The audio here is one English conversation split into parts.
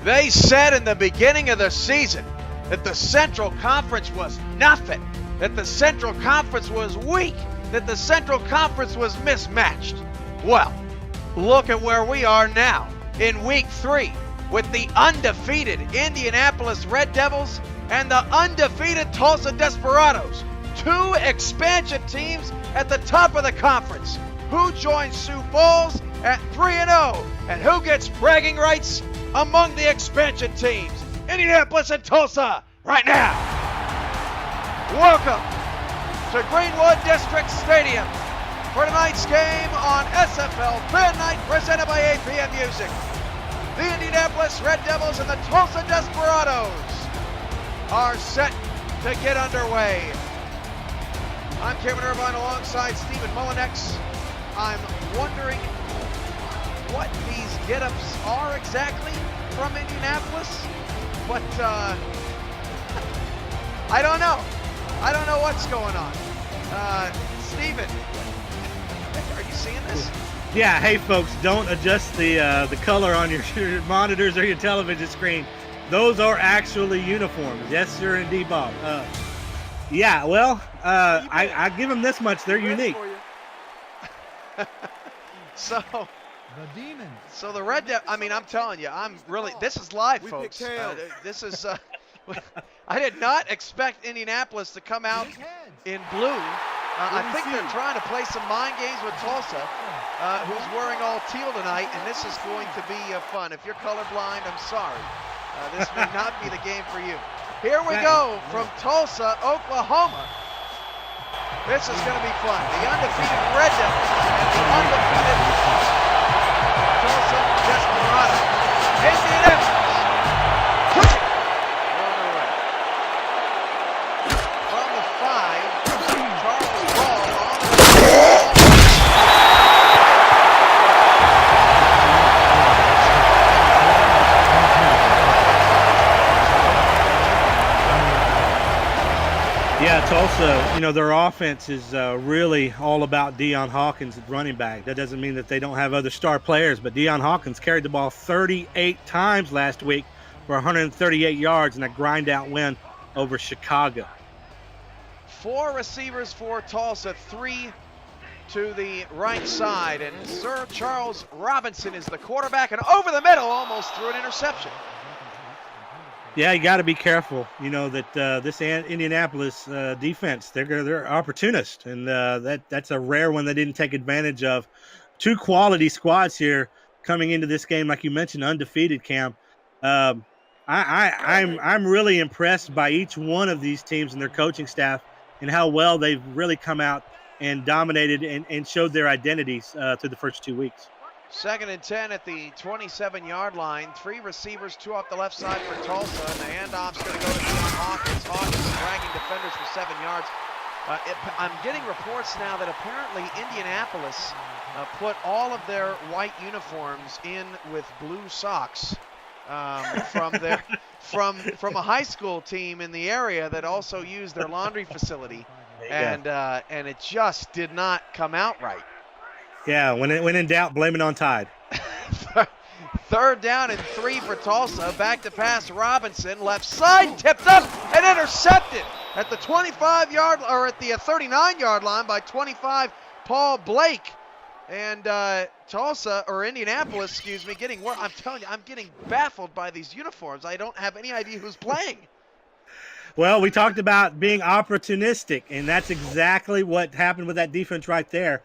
They said in the beginning of the season that the Central Conference was nothing, that the Central Conference was weak, that the Central Conference was mismatched. Well, look at where we are now in Week 3 with the undefeated Indianapolis Red Devils and the undefeated Tulsa Desperados. Two expansion teams at the top of the conference. Who joins Sioux Falls at 3-0? And who gets bragging rights among the expansion teams? Indianapolis and Tulsa right now. Welcome to Greenwood District Stadium for tonight's game on SFL Fan Night presented by APM Music. The Indianapolis Red Devils and the Tulsa Desperados are set to get underway. I'm Cameron Irvine alongside Stephen Mullinex. I'm wondering what these get-ups are exactly from Indianapolis, but I don't know. I don't know what's going on. Stephen, are you seeing this? Yeah, hey folks, don't adjust the color on your monitors or your television screen. Those are actually uniforms. Yes, sir, indeed, Bob. Yeah, well, I give them this much. They're unique. So the demons. So the Red Devils, I mean, I'm telling you, this is live, folks. This is, I did not expect Indianapolis to come out in blue. I think they're trying to play some mind games with Tulsa, who's wearing all teal tonight, and this is going to be fun. If you're colorblind, I'm sorry. This may not be the game for you. Here we go from Tulsa, Oklahoma. This is going to be fun. The undefeated Red Devils and the undefeated Tulsa Desperados. Indianapolis. From the 5, Charles Ball on the Yeah, Tulsa, their offense is really all about Deion Hawkins at running back. That doesn't mean that they don't have other star players, but Deion Hawkins carried the ball 38 times last week for 138 yards in a grind-out win over Chicago. 4 receivers for Tulsa, 3 to the right side, and Sir Charles Robinson is the quarterback, and over the middle almost threw an interception. Yeah, you got to be careful. That this Indianapolis defense, they're opportunists, and that's a rare one they didn't take advantage of. 2 quality squads here coming into this game, like you mentioned, undefeated. Cam, I'm really impressed by each one of these teams and their coaching staff and how well they've really come out and dominated and showed their identities through the first 2 weeks. 2nd and 10 at the 27-yard line. 3 receivers, 2 off the left side for Tulsa, and the handoff's going to go to Deion Hawkins. Hawkins dragging defenders for 7 yards. I'm getting reports now that apparently Indianapolis put all of their white uniforms in with blue socks from a high school team in the area that also used their laundry facility, and it just did not come out right. Yeah, when in doubt, blame it on Tide. 3rd down and 3 for Tulsa. Back to pass Robinson. Left side, tipped up and intercepted at the 25-yard or at the 39-yard line by 25 Paul Blake. And Tulsa, or Indianapolis, excuse me, getting work. I'm telling you, I'm getting baffled by these uniforms. I don't have any idea who's playing. Well, we talked about being opportunistic, and that's exactly what happened with that defense right there.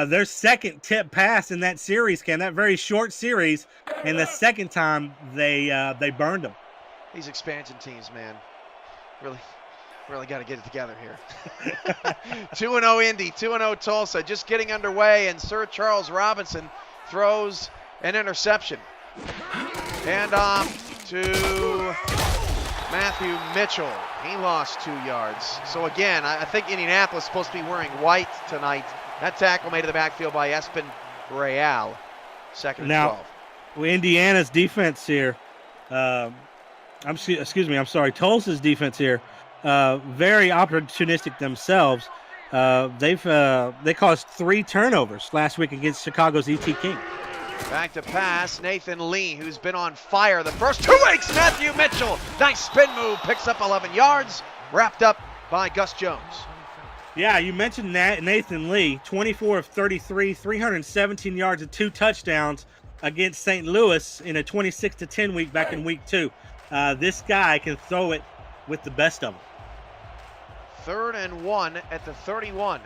Their second tip pass in that series, Ken, that very short series, and the second time they burned them. These expansion teams, man, really got to get it together here. 2-0 Indy, 2-0 Tulsa, just getting underway, and Sir Charles Robinson throws an interception. And off to Matthew Mitchell. He lost 2 yards. So again, I think Indianapolis is supposed to be wearing white tonight. That tackle made to the backfield by Espen Real. 2nd and 12. Indiana's defense here, Tulsa's defense here, very opportunistic themselves. They caused 3 turnovers last week against Chicago's E.T. King. Back to pass, Nathan Lee, who's been on fire the first 2 weeks. Matthew Mitchell, nice spin move, picks up 11 yards, wrapped up by Gus Jones. Yeah, you mentioned Nathan Lee, 24 of 33, 317 yards and 2 touchdowns against St. Louis in a 26-10 week back in week 2. This guy can throw it with the best of them. 3rd and 1 at the 31.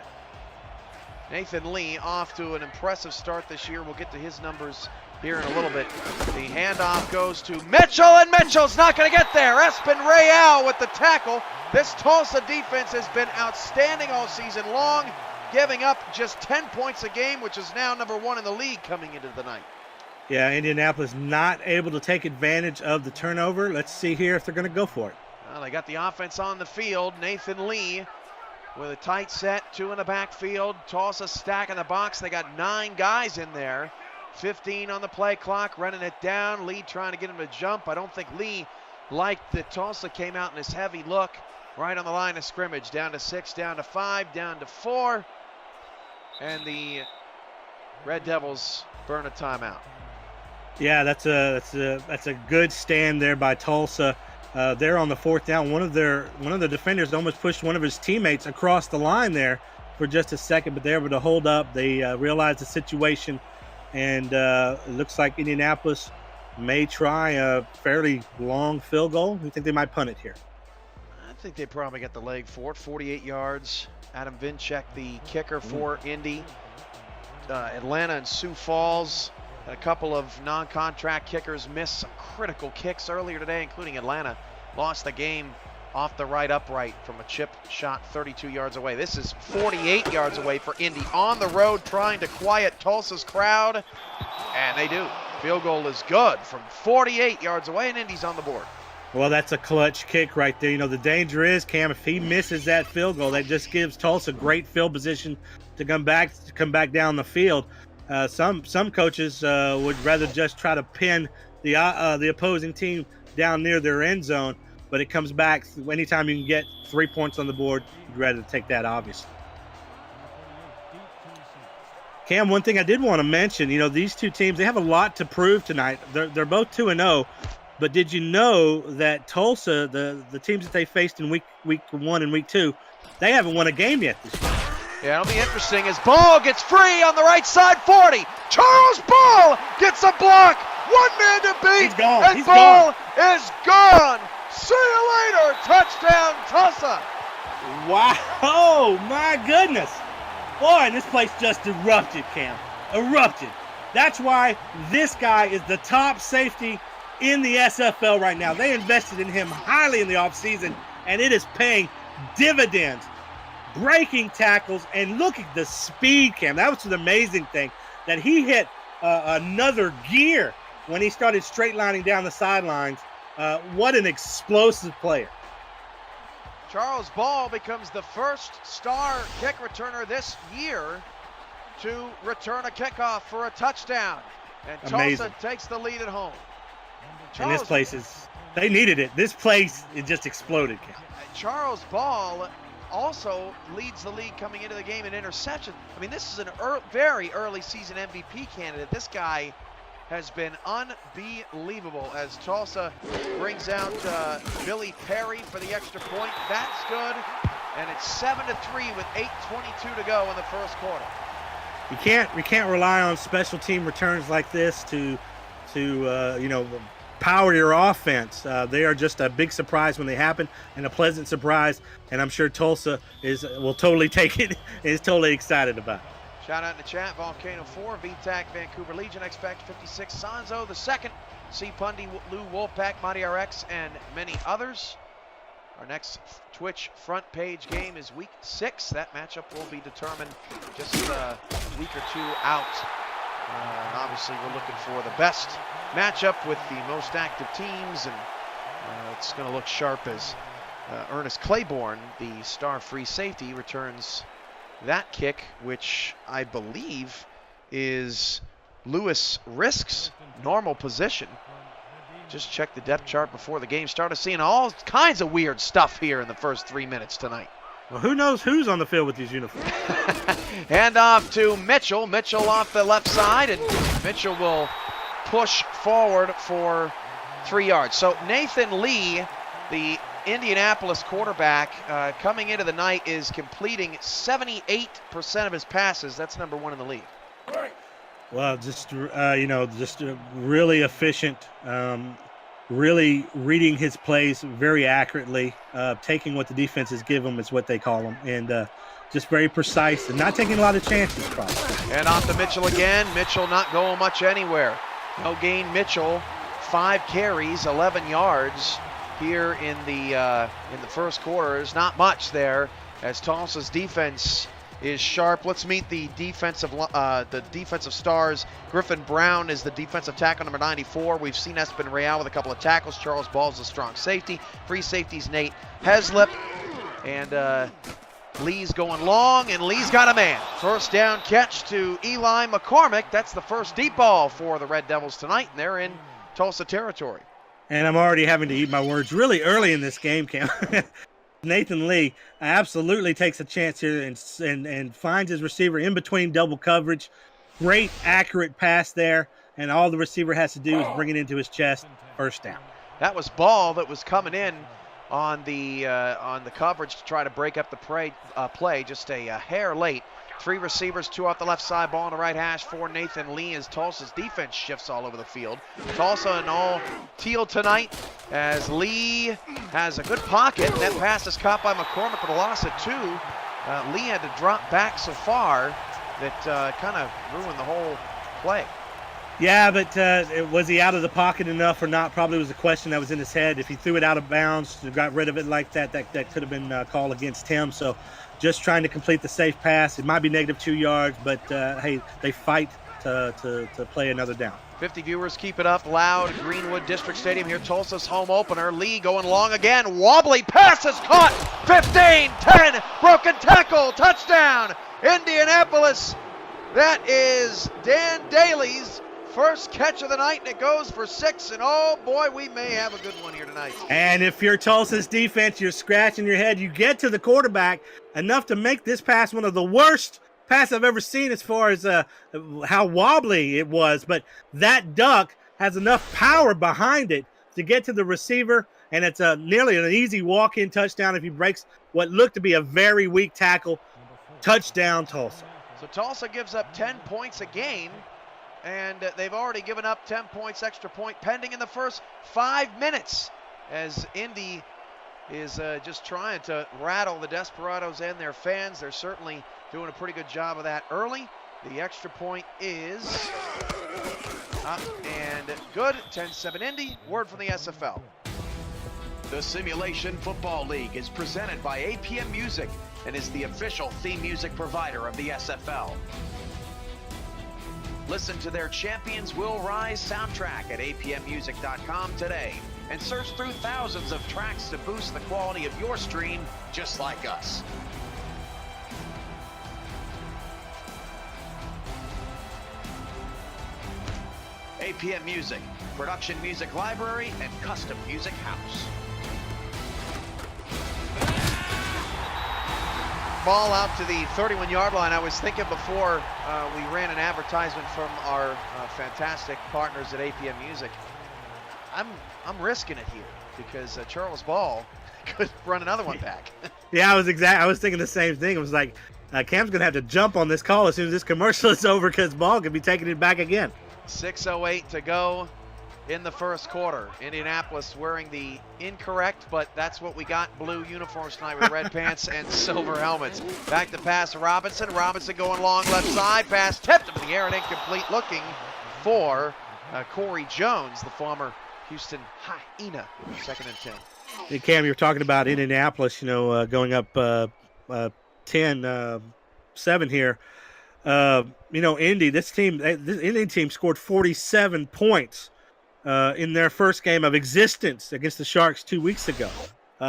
Nathan Lee off to an impressive start this year. We'll get to his numbers here in a little bit. The handoff goes to Mitchell, and Mitchell's not going to get there. Espen Real with the tackle. This Tulsa defense has been outstanding all season long, giving up just 10 points a game, which is now number 1 in the league coming into the night. Yeah, Indianapolis not able to take advantage of the turnover. Let's see here if they're going to go for it. Well, they got the offense on the field. Nathan Lee with a tight set, 2 in the backfield. Tulsa stacking the box. They got 9 guys in there. 15 on the play clock, running it down. Lee trying to get him to jump. I don't think Lee liked that Tulsa came out in this heavy look right on the line of scrimmage. Down to 6, down to 5, down to 4. And the Red Devils burn a timeout. Yeah, that's a good stand there by Tulsa. They're on the 4th down. One of the defenders almost pushed one of his teammates across the line there for just a second, but they're able to hold up. They realized the situation, and it looks like Indianapolis may try a fairly long field goal. We think they might punt it here. I think they probably got the leg for it. 48 yards. Adam Vinchek, the kicker for Indy. Atlanta and Sioux Falls. A couple of non-contract kickers missed some critical kicks earlier today, including Atlanta. Lost the game off the right upright from a chip shot 32 yards away. This is 48 yards away for Indy. On the road trying to quiet Tulsa's crowd, and they do. Field goal is good from 48 yards away, and Indy's on the board. Well, that's a clutch kick right there. You know, the danger is, Cam, if he misses that field goal, that just gives Tulsa great field position to come back down the field. Some coaches would rather just try to pin the opposing team down near their end zone, but it comes back anytime you can get 3 points on the board. You'd rather take that, obviously. Cam, one thing I did want to mention, you know, these two teams, they have a lot to prove tonight. They're both 2-0, but did you know that Tulsa, the teams that they faced in week 1 and week 2, they haven't won a game yet this year? Yeah, it'll be interesting as Ball gets free on the right side, 40. Charles Ball gets a block. 1 man to beat. He's gone. And Ball is gone. See you later. Touchdown, Tulsa. Wow. Oh, my goodness. Boy, and this place just erupted, Cam. Erupted. That's why this guy is the top safety in the SFL right now. They invested in him highly in the offseason, and it is paying dividends. Breaking tackles, and look at the speed, Cam. That was an amazing thing, that he hit another gear when he started straight lining down the sidelines. What an explosive player. Charles Ball becomes the first star kick returner this year to return a kickoff for a touchdown. And Tulsa takes the lead at home. And this place they needed it. This place, it just exploded, Cam. Charles Ball also leads the league coming into the game in interception. I mean, this is a very early season MVP candidate. This guy has been unbelievable as Tulsa brings out Billy Perry for the extra point. That's good. And it's 7-3 with 8:22 to go in the first quarter. You can't rely on special team returns like this to power your offense. They are just a big surprise when they happen, and a pleasant surprise, and I'm sure Tulsa will totally take it, is totally excited about it. Shout out in the chat, Volcano 4, VTAC, Vancouver Legion, Expect 56, Sanzo the second, C. Pundy, Lou Wolfpack, Mighty RX, and many others. Our next Twitch front page game is week 6. That matchup will be determined just a week or two out. Obviously, we're looking for the best matchup with the most active teams, and it's going to look sharp as Ernest Claiborne, the star free safety, returns that kick, which I believe is Lewis Risk's normal position. Just checked the depth chart before the game started, seeing all kinds of weird stuff here in the first 3 minutes tonight. Well, who knows who's on the field with these uniforms? Hand off to Mitchell. Mitchell off the left side, and Mitchell will push forward for 3 yards. So Nathan Lee, the Indianapolis quarterback, coming into the night, is completing 78% of his passes. That's number 1 in the league. Well, just really efficient, really reading his plays very accurately, taking what the defenses give him is what they call them, and just very precise and not taking a lot of chances, probably. And off to Mitchell again. Mitchell not going much anywhere. No gain. Mitchell, 5 carries, 11 yards here in the first quarter. There's not much there as Tulsa's defense is sharp. Let's meet the defensive stars. Griffin Brown is the defensive tackle, number 94. We've seen Espen Real with a couple of tackles. Charles Ball's a strong safety. Free safeties, Nate Heslip. And Lee's going long, and Lee's got a man. First down catch to Eli McCormick. That's the first deep ball for the Red Devils tonight, and they're in Tulsa territory. And I'm already having to eat my words really early in this game, Cam. Nathan Lee absolutely takes a chance here and finds his receiver in between double coverage. Great, accurate pass there, and all the receiver has to do is bring it into his chest. First down. That was Ball that was coming in on the coverage to try to break up the play. Just a hair late. 3 receivers, 2 off the left side, ball on the right hash for Nathan Lee as Tulsa's defense shifts all over the field. Tulsa in all teal tonight as Lee has a good pocket. That pass is caught by McCormick, but a loss of 2. Lee had to drop back so far that kind of ruined the whole play. Yeah, but was he out of the pocket enough or not? Probably was a question that was in his head. If he threw it out of bounds, got rid of it like that could have been called against him. So just trying to complete the safe pass. It might be negative 2 yards, but hey, they fight to play another down. 50 viewers keep it up loud. Greenwood District Stadium here, Tulsa's home opener. Lee going long again. Wobbly pass is caught. 15, 10, broken tackle, touchdown, Indianapolis. That is Dan Daly's first catch of the night, and it goes for 6. And oh boy, we may have a good one here tonight. And if you're Tulsa's defense, you're scratching your head. You get to the quarterback enough to make this pass one of the worst pass I've ever seen as far as how wobbly it was. But that duck has enough power behind it to get to the receiver, and it's nearly an easy walk-in touchdown if he breaks what looked to be a very weak tackle. Touchdown, Tulsa. So Tulsa gives up 10 points a game, and they've already given up 10 points, extra point pending in the first 5 minutes as Indy is just trying to rattle the Desperados and their fans. They're certainly doing a pretty good job of that early. The extra point is up and good. 10-7 Indy. Word from the SFL. The Simulation Football League is presented by APM Music and is the official theme music provider of the SFL. Listen to their Champions Will Rise soundtrack at apmmusic.com today and search through thousands of tracks to boost the quality of your stream just like us. APM Music, production music library and custom music house. Ball out to the 31-yard line. I was thinking before we ran an advertisement from our fantastic partners at APM Music. I'm risking it here because Charles Ball could run another one back. Yeah, I was thinking the same thing. It was like Cam's gonna have to jump on this call as soon as this commercial is over because Ball could be taking it back again. 6:08 to go in the first quarter. Indianapolis wearing the incorrect, but that's what we got, blue uniforms tonight with red pants and silver helmets. Back to pass Robinson. Robinson going long left side. Pass tipped up in the air and incomplete, looking for Corey Jones, the former Houston Hyena. 2nd and 10. Hey, Cam, you're talking about Indianapolis, going up 10-7 here. Indy, this Indian team scored 47 points in their first game of existence against the Sharks 2 weeks ago.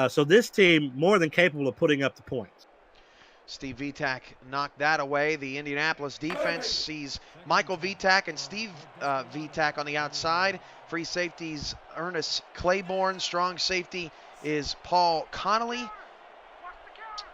So this team more than capable of putting up the points. Steve Vitak knocked that away. The Indianapolis defense sees Michael Vitak and Steve Vitak on the outside. Free safeties, Ernest Claiborne. Strong safety is Paul Connolly.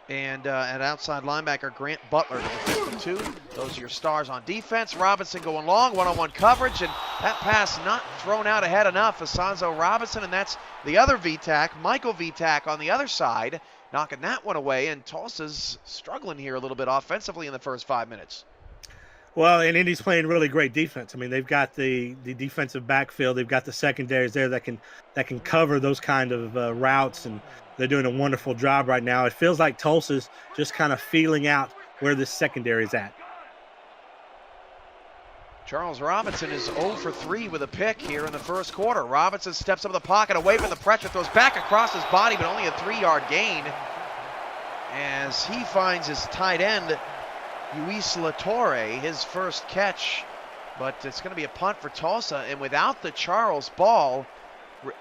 And at outside linebacker, Grant Butler, number 52. Those are your stars on defense. Robinson going long, one-on-one coverage, and that pass not thrown out ahead enough. Asanzo Robinson, and that's the other VTAC, Michael VTAC on the other side, knocking that one away. And Tulsa's struggling here a little bit offensively in the first 5 minutes. Well, and Indy's playing really great defense. I mean, they've got the defensive backfield. They've got the secondaries there that can cover those kind of routes, and they're doing a wonderful job right now. It feels like Tulsa's just kind of feeling out where this secondary is at. Charles Robinson is 0 for 3 with a pick here in the first quarter. Robinson steps up in the pocket, away from the pressure, throws back across his body, but only a 3-yard gain as he finds his tight end, Luis Latorre, his first catch, but it's going to be a punt for Tulsa. And without the Charles ball,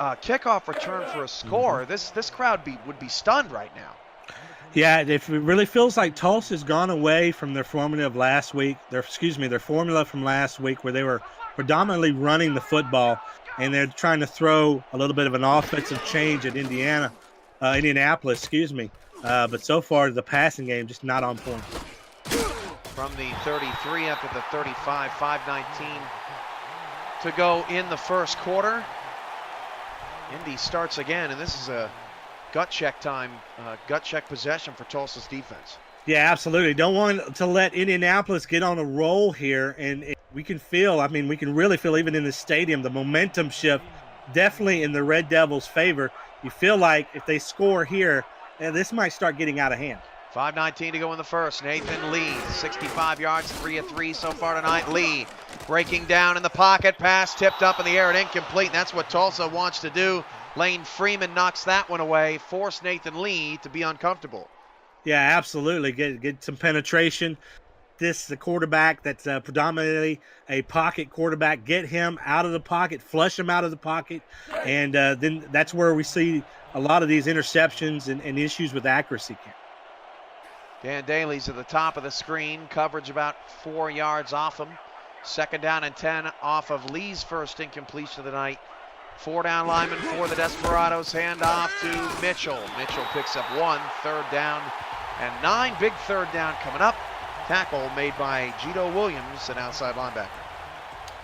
kickoff return for a score, this crowd would be stunned right now. Yeah, it really feels like Tulsa's gone away from their formula of last week. Their formula from last week, where they were predominantly running the football, and they're trying to throw a little bit of an offensive change at Indianapolis. But so far the passing game just not on point. From the 33 up at the 35, 5:19 to go in the first quarter. Indy starts again, and this is a gut check possession for Tulsa's defense. Yeah, absolutely. Don't want to let Indianapolis get on a roll here, and we can really feel even in the stadium, the momentum shift definitely in the Red Devils' favor. You feel like if they score here, this might start getting out of hand. 5:19 to go in the first. Nathan Lee, 65 yards, 3 of 3 so far tonight. Lee breaking down in the pocket, pass tipped up in the air and incomplete. And that's what Tulsa wants to do. Lane Freeman knocks that one away, force Nathan Lee to be uncomfortable. Yeah, absolutely. Get some penetration. This is a quarterback that's predominantly a pocket quarterback. Get him out of the pocket, flush him out of the pocket, and then that's where we see a lot of these interceptions and issues with accuracy. Dan Daly's at the top of the screen. Coverage about 4 yards off him. Second down and 10 off of Lee's first incompletion of the night. 4 down lineman for the Desperados. Hand off to Mitchell. Mitchell picks up 1, third down and 9. Big third down coming up. Tackle made by Gito Williams, an outside linebacker.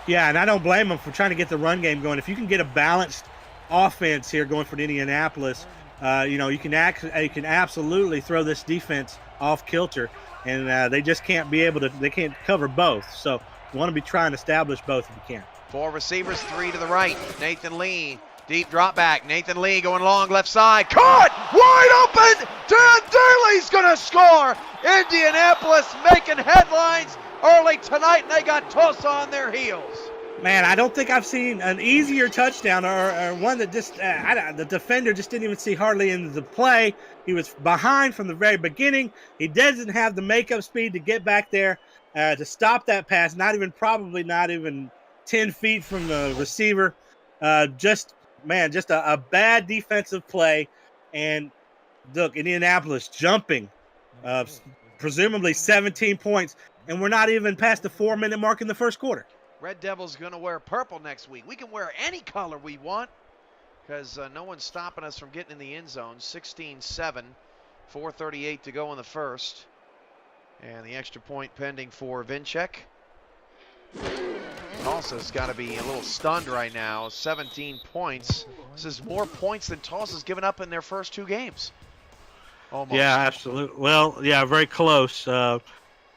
Yeah, and I don't blame him for trying to get the run game going. If you can get a balanced offense here going for Indianapolis, you can absolutely throw this defense off kilter, and they just can't they can't cover both. So you want to be trying to establish both if you can. 4 receivers, 3 to the right. Nathan Lee, deep drop back. Nathan Lee going long left side. Caught! Wide open! Dan Daly's going to score! Indianapolis making headlines early tonight, and they got Tulsa on their heels. Man, I don't think I've seen an easier touchdown or one that just the defender just didn't even see hardly into the play. He was behind from the very beginning. He doesn't have the makeup speed to get back there to stop that pass, not even 10 feet from the receiver. Just a bad defensive play. And look, Indianapolis jumping, presumably 17 points, and we're not even past the 4-minute mark in the first quarter. Red Devils going to wear purple next week. We can wear any color we want because no one's stopping us from getting in the end zone. 16-7, 4:38 to go in the first. And the extra point pending for Vinchek. Tulsa's got to be a little stunned right now. 17 points. This is more points than Tulsa's given up in their first 2 games. Almost. Yeah, absolutely. Well, yeah, very close.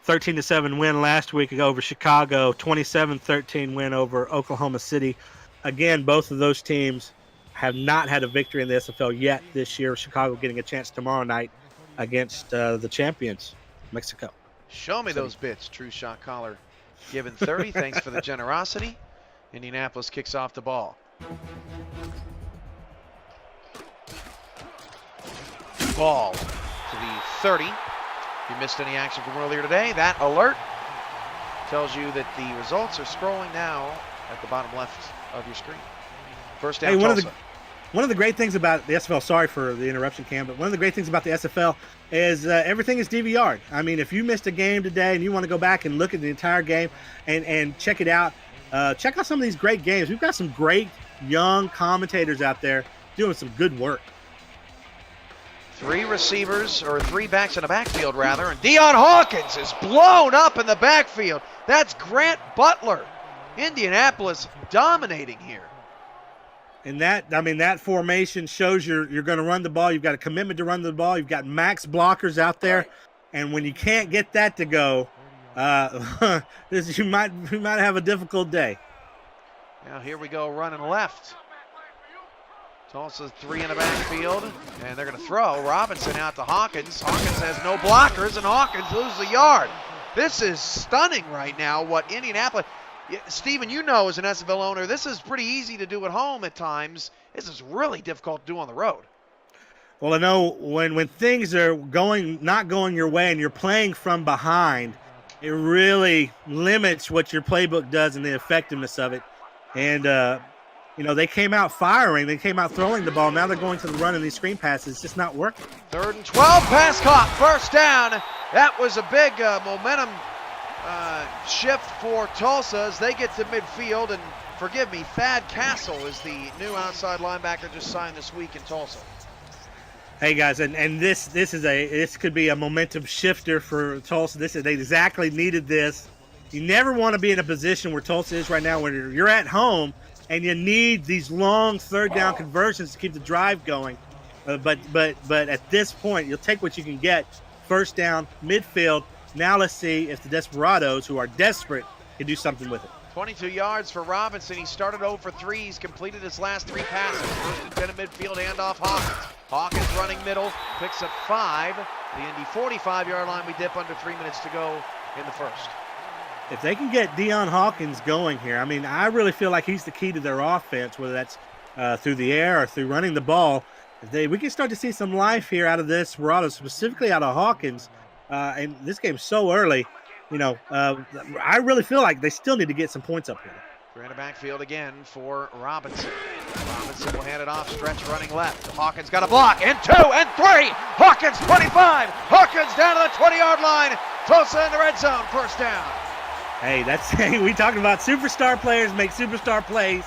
13-7 win last week over Chicago. 27-13 win over Oklahoma City. Again, both of those teams have not had a victory in the SFL yet this year. Chicago getting a chance tomorrow night against the champions, Mexico. Show me those bits, True Shot Caller. Given 30, thanks for the generosity. Indianapolis kicks off the ball. Ball to the 30. If you missed any action from earlier today, that alert tells you that the results are scrolling now at the bottom left of your screen. First down, Tulsa. One of the great things about the SFL, sorry for the interruption, Cam, but one of the great things about the SFL is everything is DVR'd. I mean, if you missed a game today and you want to go back and look at the entire game and check it out, check out some of these great games. We've got some great young commentators out there doing some good work. Three receivers, or three backs in the backfield, rather, and Deion Hawkins is blown up in the backfield. That's Grant Butler. Indianapolis dominating here. And that formation shows you're going to run the ball. You've got a commitment to run the ball. You've got max blockers out there. And when you can't get that to go, you might have a difficult day. Now here we go, running left. Tulsa three in the backfield, and they're going to throw. Robinson out to Hawkins. Hawkins has no blockers, and Hawkins loses a yard. This is stunning right now what Indianapolis... Steven, you know as an SFL owner, this is pretty easy to do at home at times. This is really difficult to do on the road. Well, I know when things are not going your way and you're playing from behind, it really limits what your playbook does and the effectiveness of it. And, they came out firing. They came out throwing the ball. Now they're going to the run and these screen passes. It's just not working. 3rd and 12, pass caught, first down. That was a big momentum shift for Tulsa as they get to midfield. And forgive me, Thad Castle is the new outside linebacker just signed this week in Tulsa. Hey guys, and this could be a momentum shifter for Tulsa. They exactly needed this. You never want to be in a position where Tulsa is right now, where you're at home and you need these long 3rd down conversions to keep the drive going. But at this point, you'll take what you can get. 1st down, midfield. Now let's see if the Desperados, who are desperate, can do something with it. 22 yards for Robinson. He started 0 for 3. He's completed his last 3 passes. 1st and 10 in midfield, handoff Hawkins. Hawkins running middle, picks up 5. The Indy 45-yard line, we dip under 3 minutes to go in the first. If they can get Deion Hawkins going here, I really feel like he's the key to their offense, whether that's through the air or through running the ball. We can start to see some life here out of this Desperado, specifically out of Hawkins. And this game's so early, I really feel like they still need to get some points up here. We're in the backfield again for Robinson. Robinson will hand it off, stretch running left. Hawkins got a block, and 2 and 3. Hawkins 25. Hawkins down to the 20-yard line. Tulsa in the red zone, 1st down. Hey, we talking about superstar players make superstar plays.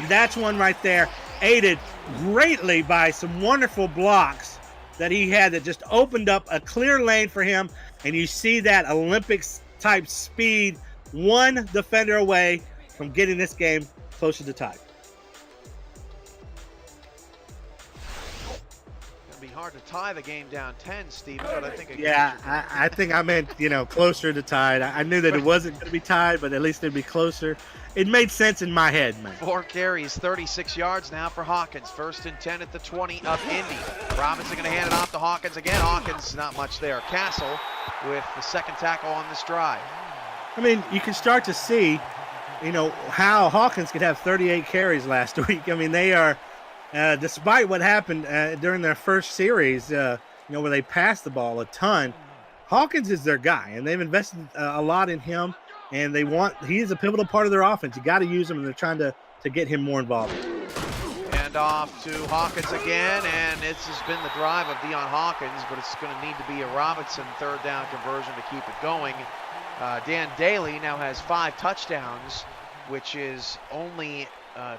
That's one right there, aided greatly by some wonderful blocks that he had that just opened up a clear lane for him. And you see that Olympics-type speed, one defender away from getting this game closer to tie. It'll be hard to tie the game down 10, Steven, but I think... I think I meant, closer to tied. I knew that it wasn't going to be tied, but at least it'd be closer. It made sense in my head, man. 4 carries, 36 yards now for Hawkins. 1st and 10 at the 20 of Indy. Robinson going to hand it off to Hawkins again. Hawkins, not much there. Castle with the 2nd tackle on this drive. You can start to see, how Hawkins could have 38 carries last week. They are, despite what happened during their first series, where they passed the ball a ton, Hawkins is their guy, and they've invested a lot in him. And he is a pivotal part of their offense. You got to use him, and they're trying to get him more involved. And off to Hawkins again, and this has been the drive of Deion Hawkins, but it's going to need to be a Robinson 3rd down conversion to keep it going. Dan Daly now has 5 touchdowns, which is only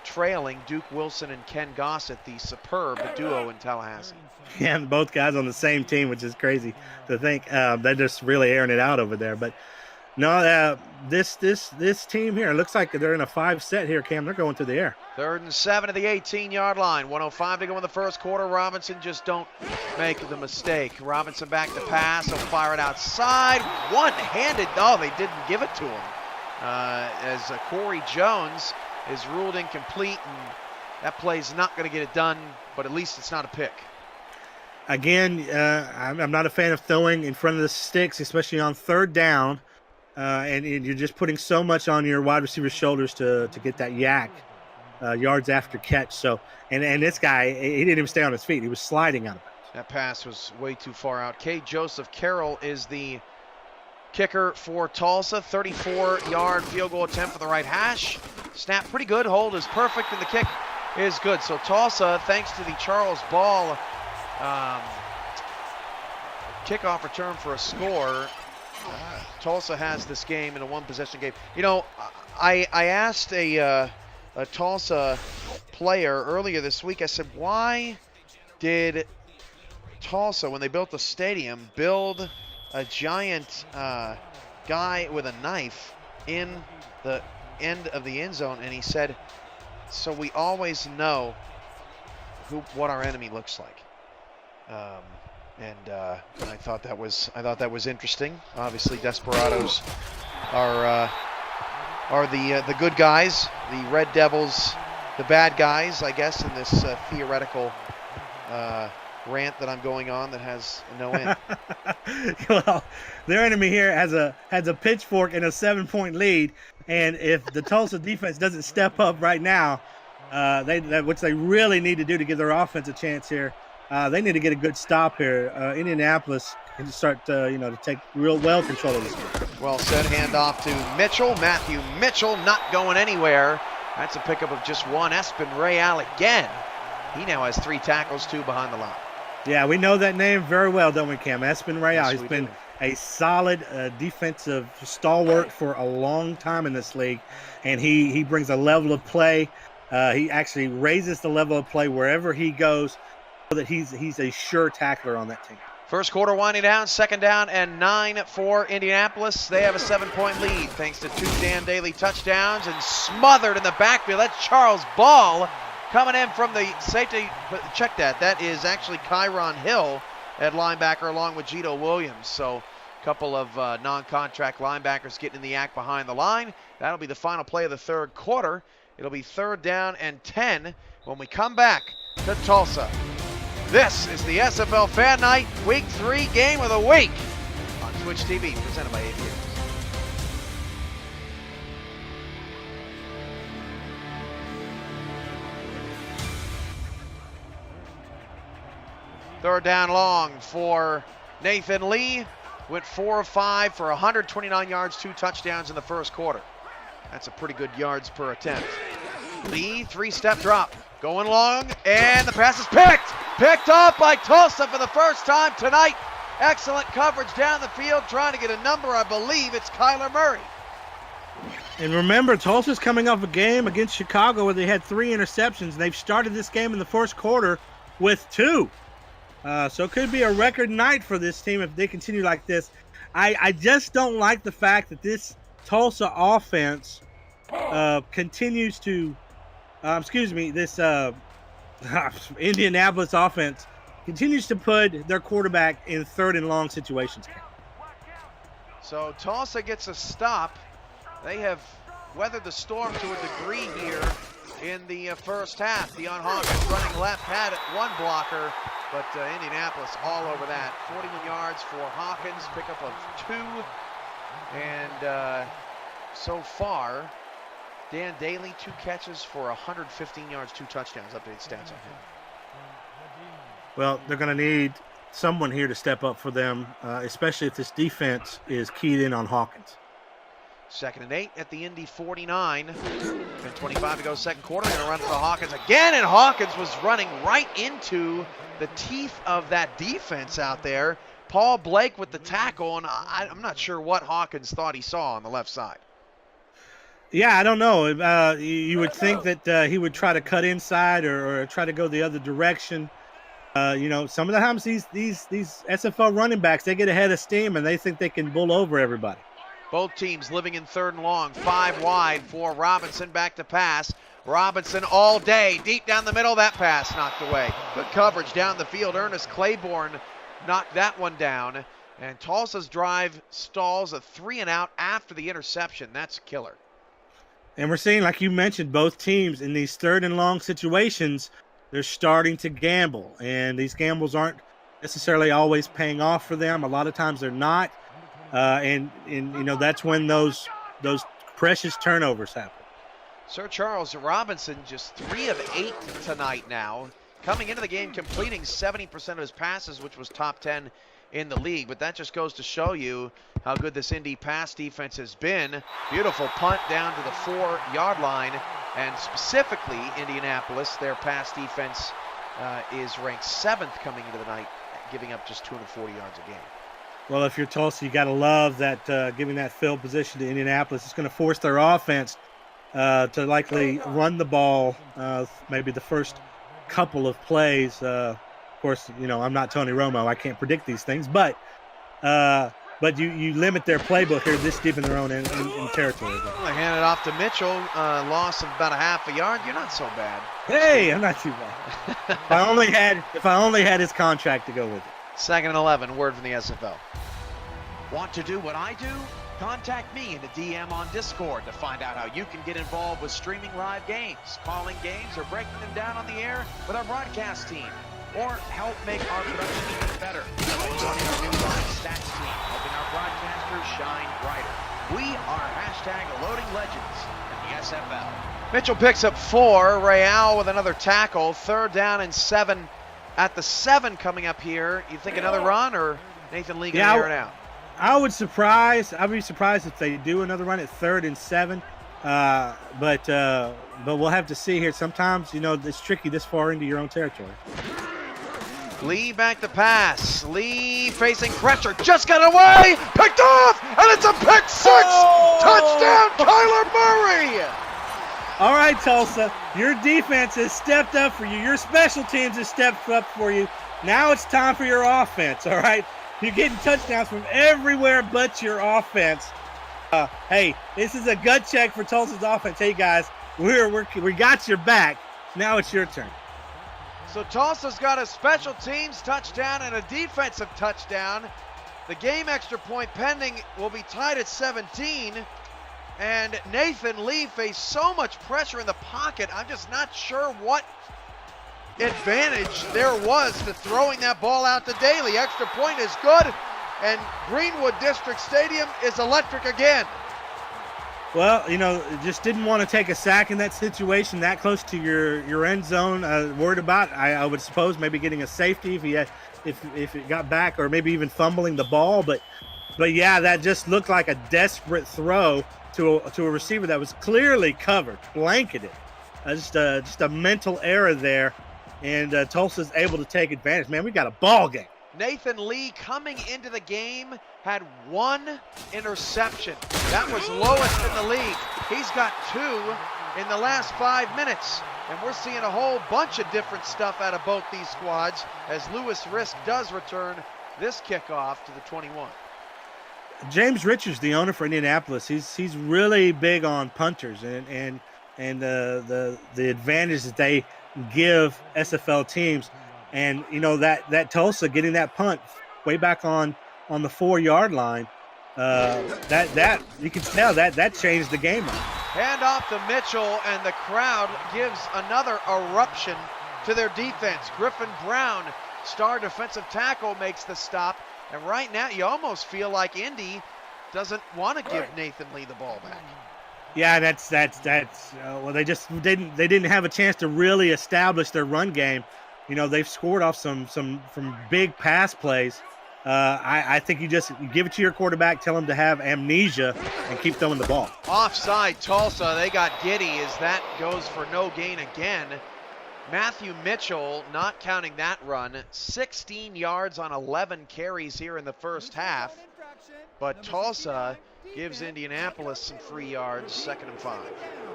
trailing Duke Wilson and Ken Gossett, the superb duo in Tallahassee. Yeah, and both guys on the same team, which is crazy to think. They're just really airing it out over there. But no, this team here, looks like they're in a 5 set here, Cam. They're going through the air. 3rd and 7 at the 18-yard line. 1:05 to go in the first quarter. Robinson, just don't make the mistake. Robinson back to pass. He'll fire it outside. One-handed. Oh, they didn't give it to him. As Corey Jones is ruled incomplete, and that play's not going to get it done, but at least it's not a pick. Again, I'm not a fan of throwing in front of the sticks, especially on 3rd down. And you're just putting so much on your wide receiver's shoulders to get that yak yards after catch. So, and this guy, he didn't even stay on his feet. He was sliding out of it. That pass was way too far out. K. Joseph Carroll is the kicker for Tulsa. 34-yard field goal attempt for the right hash. Snap pretty good. Hold is perfect, and the kick is good. So Tulsa, thanks to the Charles Ball kickoff return for a score, Tulsa has this game in a 1-possession game. I asked a Tulsa player earlier this week, I said, why did Tulsa, when they built the stadium, build a giant guy with a knife in the end of the end zone, and he said, so we always know what our enemy looks like. And I thought that was interesting. Obviously, Desperados are the good guys, the Red Devils, the bad guys, I guess, in this theoretical rant that I'm going on that has no end. Well, their enemy here has a pitchfork and a 7-point lead, and if the Tulsa defense doesn't step up right now, which they really need to do to give their offense a chance here, they need to get a good stop here. Indianapolis can start to take real well control of this game. Well said. Hand off to Mitchell. Matthew Mitchell not going anywhere. That's a pickup of just one. Espen Real again. He now has 3 tackles, 2 behind the line. Yeah, we know that name very well, don't we, Cam? Espen Real. Yes, He's been a solid defensive stalwart for a long time in this league, and he brings a level of play. He actually raises the level of play wherever he goes, so that he's a sure tackler on that team. First quarter winding down, 2nd down and 9 for Indianapolis. They have a 7-point lead thanks to 2 Dan Daly touchdowns, and smothered in the backfield. That's Charles Ball coming in from the safety. Check that. That is actually Kyron Hill at linebacker along with Gito Williams. So a couple of non-contract linebackers getting in the act behind the line. That'll be the final play of the 3rd quarter. It'll be 3rd down and 10 when we come back to Tulsa. This is the SFL Fan Night Week 3 Game of the Week on Twitch TV, presented by APM. Third down long for Nathan Lee. Went 4 of 5 for 129 yards, 2 touchdowns in the first quarter. That's a pretty good yards per attempt. Lee, 3-step drop. Going long, and the pass is picked. Picked off by Tulsa for the first time tonight. Excellent coverage down the field, trying to get a number. I believe it's Kyler Murray. And remember, Tulsa's coming off a game against Chicago where they had 3 interceptions, and they've started this game in the first quarter with 2. So it could be a record night for this team if they continue like this. I just don't like the fact that this Tulsa offense continues to this Indianapolis offense continues to put their quarterback in 3rd and long situations. So Tulsa gets a stop. They have weathered the storm to a degree here in the first half. Deion Hawkins running left, had one blocker, but Indianapolis all over that. 41 yards for Hawkins, pickup of 2. And so far, Dan Daly, 2 catches for 115 yards, 2 touchdowns. Updated stats on him. Well, they're going to need someone here to step up for them, especially if this defense is keyed in on Hawkins. 2nd and 8 at the Indy 49. And 25 to go, 2nd quarter. Going to run for Hawkins again, and Hawkins was running right into the teeth of that defense out there. Paul Blake with the tackle, and I'm not sure what Hawkins thought he saw on the left side. Yeah, I don't know. You would think that he would try to cut inside or try to go the other direction. Some of the times these SFL running backs, they get ahead of steam and they think they can bull over everybody. Both teams living in 3rd and long, 5 wide for Robinson, back to pass. Robinson all day, deep down the middle, that pass knocked away. Good coverage down the field. Ernest Claiborne knocked that one down. And Tulsa's drive stalls a 3-and-out after the interception. That's a killer. And we're seeing, like you mentioned, both teams in these 3rd and long situations, they're starting to gamble. And these gambles aren't necessarily always paying off for them. A lot of times they're not. And that's when those precious turnovers happen. Sir Charles Robinson just 3 of 8 tonight now. Coming into the game, completing 70% of his passes, which was top 10 in the league. But that just goes to show you how good this Indy pass defense has been. Beautiful punt down to the 4-yard line. And specifically, Indianapolis, their pass defense is ranked 7th coming into the night, giving up just 240 yards a game. Well, if you're Tulsa, you got to love that giving that field position to Indianapolis. It's going to force their offense to likely run the ball maybe the first couple of plays. Of course, I'm not Tony Romo. I can't predict these things, but you limit their playbook here this deep in their own in territory. They hand it off to Mitchell. Loss of about a half a yard. You're not so bad. Hey, I'm not too bad. If I only had his contract to go with it. 2nd and 11. Word from the SFL. Want to do what I do? Contact me in a DM on Discord to find out how you can get involved with streaming live games, calling games, or breaking them down on the air with our broadcast team, or help make our production even better by joining our new live stats team, helping our broadcasters shine brighter. We are #Loading Legends in the SFL. Mitchell picks up 4. Real with another tackle. 3rd down and 7 at the 7 coming up here. You think another run, or Nathan Lee going to air it out? I'd be surprised if they do another run at 3rd and 7. But we'll have to see here. Sometimes, it's tricky this far into your own territory. Lee back to pass. Lee facing pressure. Just got away. Picked off. And it's a pick 6. Touchdown, Kyler Murray. All right, Tulsa. Your defense has stepped up for you. Your special teams has stepped up for you. Now it's time for your offense, all right? You're getting touchdowns from everywhere but your offense. Hey, this is a gut check for Tulsa's offense. Hey, guys, we got your back. Now it's your turn. So Tulsa's got a special teams touchdown and a defensive touchdown. The game extra point pending will be tied at 17. And Nathan Lee faced so much pressure in the pocket. I'm just not sure what advantage there was to throwing that ball out to Daly. Extra point is good, and Greenwood District Stadium is electric again. Well, just didn't want to take a sack in that situation that close to your end zone. Worried about, I would suppose, maybe getting a safety if it got back, or maybe even fumbling the ball. But yeah, that just looked like a desperate throw to a receiver that was clearly covered, blanketed. Just a mental error there. And Tulsa's able to take advantage. Man, we got a ball game. Nathan Lee coming into the game had 1 interception. That was lowest in the league. He's got 2 in the last 5 minutes. And we're seeing a whole bunch of different stuff out of both these squads as Lewis Risk does return this kickoff to the 21. James Richards, the owner for Indianapolis, he's really big on punters and the advantage that they give SFL teams. And that Tulsa getting that punt way back on the 4-yard line, that you can tell that changed the game. Hand off to Mitchell, and the crowd gives another eruption to their defense. Griffin Brown, star defensive tackle, makes the stop. And right now you almost feel like Indy doesn't want to give Nathan Lee the ball back. Yeah, that's well, they didn't have a chance to really establish their run game. They've scored off some from big pass plays. I think you give it to your quarterback, tell him to have amnesia, and keep throwing the ball. Offside Tulsa, they got giddy as that goes for no gain again. Matthew Mitchell, not counting that run, 16 yards on 11 carries here in the first half. But Tulsa gives Indianapolis some free yards, 2nd and 5.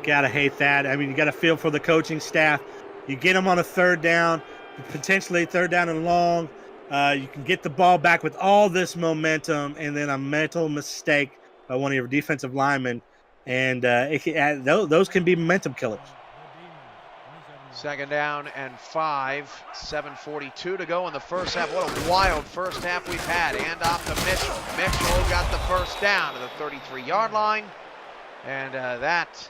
Gotta hate that. I mean, you got to feel for the coaching staff. You get them on a 3rd down, potentially 3rd down and long. You can get the ball back with all this momentum, and then a mental mistake by one of your defensive linemen, and those can be momentum killers. 2nd down and 5, 7:42 to go in the first half. What a wild first half we've had. Hand off to Mitchell. Mitchell got the first down to the 33-yard line, and that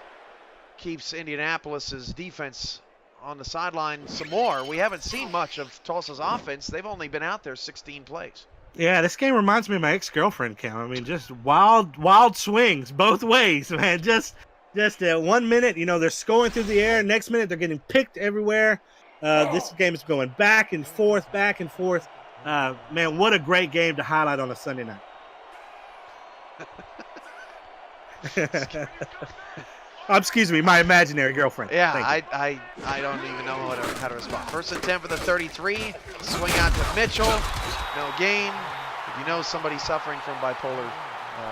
keeps Indianapolis's defense on the sideline some more. We haven't seen much of Tulsa's offense. They've only been out there 16 plays. Yeah, this game reminds me of my ex-girlfriend, Cam. I mean, just wild swings both ways, man. Just 1 minute, they're scoring through the air. Next minute, they're getting picked everywhere. This game is going back and forth. Man, what a great game to highlight on a Sunday night. Excuse me, my imaginary girlfriend. Yeah, I don't even know how to respond. 1st and 10 for the 33. Swing out to Mitchell. No gain. If you know somebody suffering from bipolar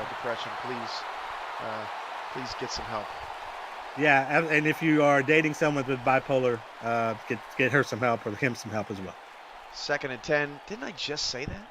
depression, please get some help. Yeah, and if you are dating someone with bipolar, get her some help or him some help as well. 2nd and 10. Didn't I just say that?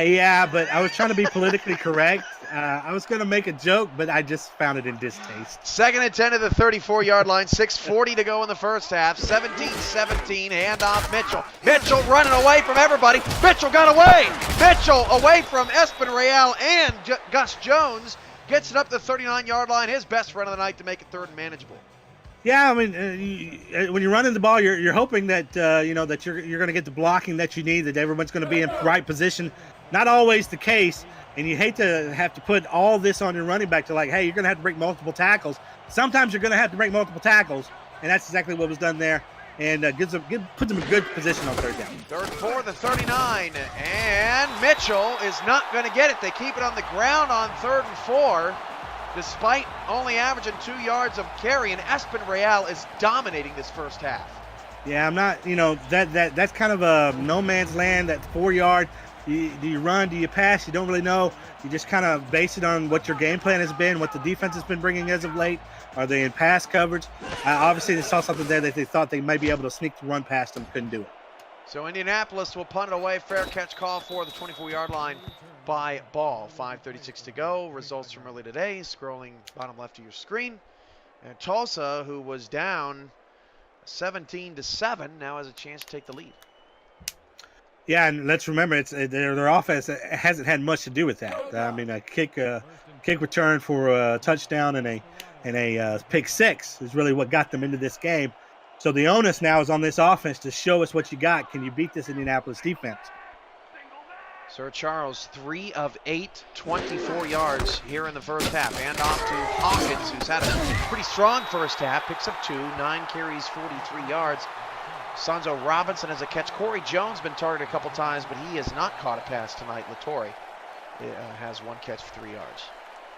Yeah, but I was trying to be politically correct. I was going to make a joke, but I just found it in distaste. 2nd and 10 to the 34-yard line. 6:40 to go in the first half. 17-17. Handoff Mitchell. Mitchell running away from everybody. Mitchell got away. Mitchell away from Espin-Real and Gus Jones. Gets it up the 39-yard line. His best run of the night to make it 3rd and manageable. Yeah, I mean, when you're running the ball, you're hoping that that you're going to get the blocking that you need, that everyone's going to be in the right position. Not always the case, and you hate to have to put all this on your running back to like, hey, you're going to have to break multiple tackles. Sometimes you're going to have to break multiple tackles, and that's exactly what was done there, and puts them in good position on 3rd down. 3rd and 4, the 39, and Mitchell is not going to get it. They keep it on the ground on 3rd and 4. Despite only averaging 2 yards of carry, and Espin-Real is dominating this first half. Yeah, I'm not, that's kind of a no man's land, that 4 yard. Do you run? Do you pass? You don't really know. You just kind of base it on what your game plan has been, what the defense has been bringing as of late. Are they in pass coverage? Obviously, they saw something there that they thought they might be able to sneak the run past them, couldn't do it. So Indianapolis will punt it away. Fair catch call for the 24-yard line by Ball. 5:36 to go. Results from early today. Scrolling bottom left of your screen. And Tulsa, who was down 17-7, now has a chance to take the lead. Yeah, and let's remember, it's their offense hasn't had much to do with that. I mean, a kick return for a touchdown and a pick six is really what got them into this game. So the onus now is on this offense to show us what you got. Can you beat this Indianapolis defense? Sir Charles, 3 of 8, 24 yards here in the first half. And off to Hawkins, who's had a pretty strong first half. Picks up 2, 9 carries, 43 yards. Sonzo Robinson has a catch. Corey Jones been targeted a couple times, but he has not caught a pass tonight. Latorre has 1 catch for 3 yards.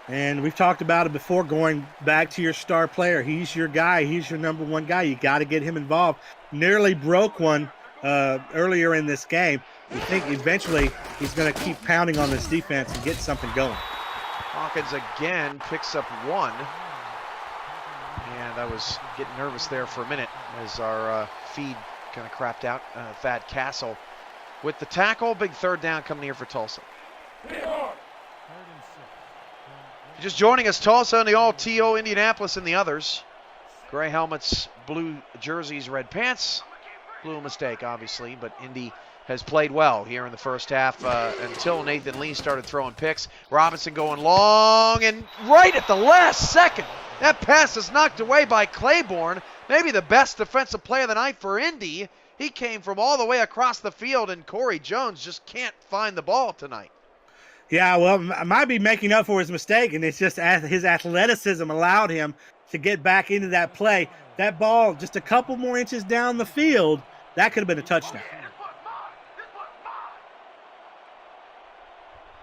And we've talked about it before, going back to your star player. He's your guy. He's your number one guy. You got to get him involved. Nearly broke one earlier in this game. We think eventually he's going to keep pounding on this defense and get something going. Hawkins again picks up 1. And I was getting nervous there for a minute as our feed kind of crapped out. Thad Castle with the tackle. Big 3rd down coming here for Tulsa. Just joining us, Tulsa and the all-TO Indianapolis and the others. Gray helmets, blue jerseys, red pants. Blue mistake, obviously, but Indy has played well here in the first half until Nathan Lee started throwing picks. Robinson going long, and right at the last second, that pass is knocked away by Claiborne. Maybe the best defensive play of the night for Indy. He came from all the way across the field, and Corey Jones just can't find the ball tonight. Yeah, well, might be making up for his mistake, and it's just his athleticism allowed him to get back into that play. That ball just a couple more inches down the field, that could have been a touchdown.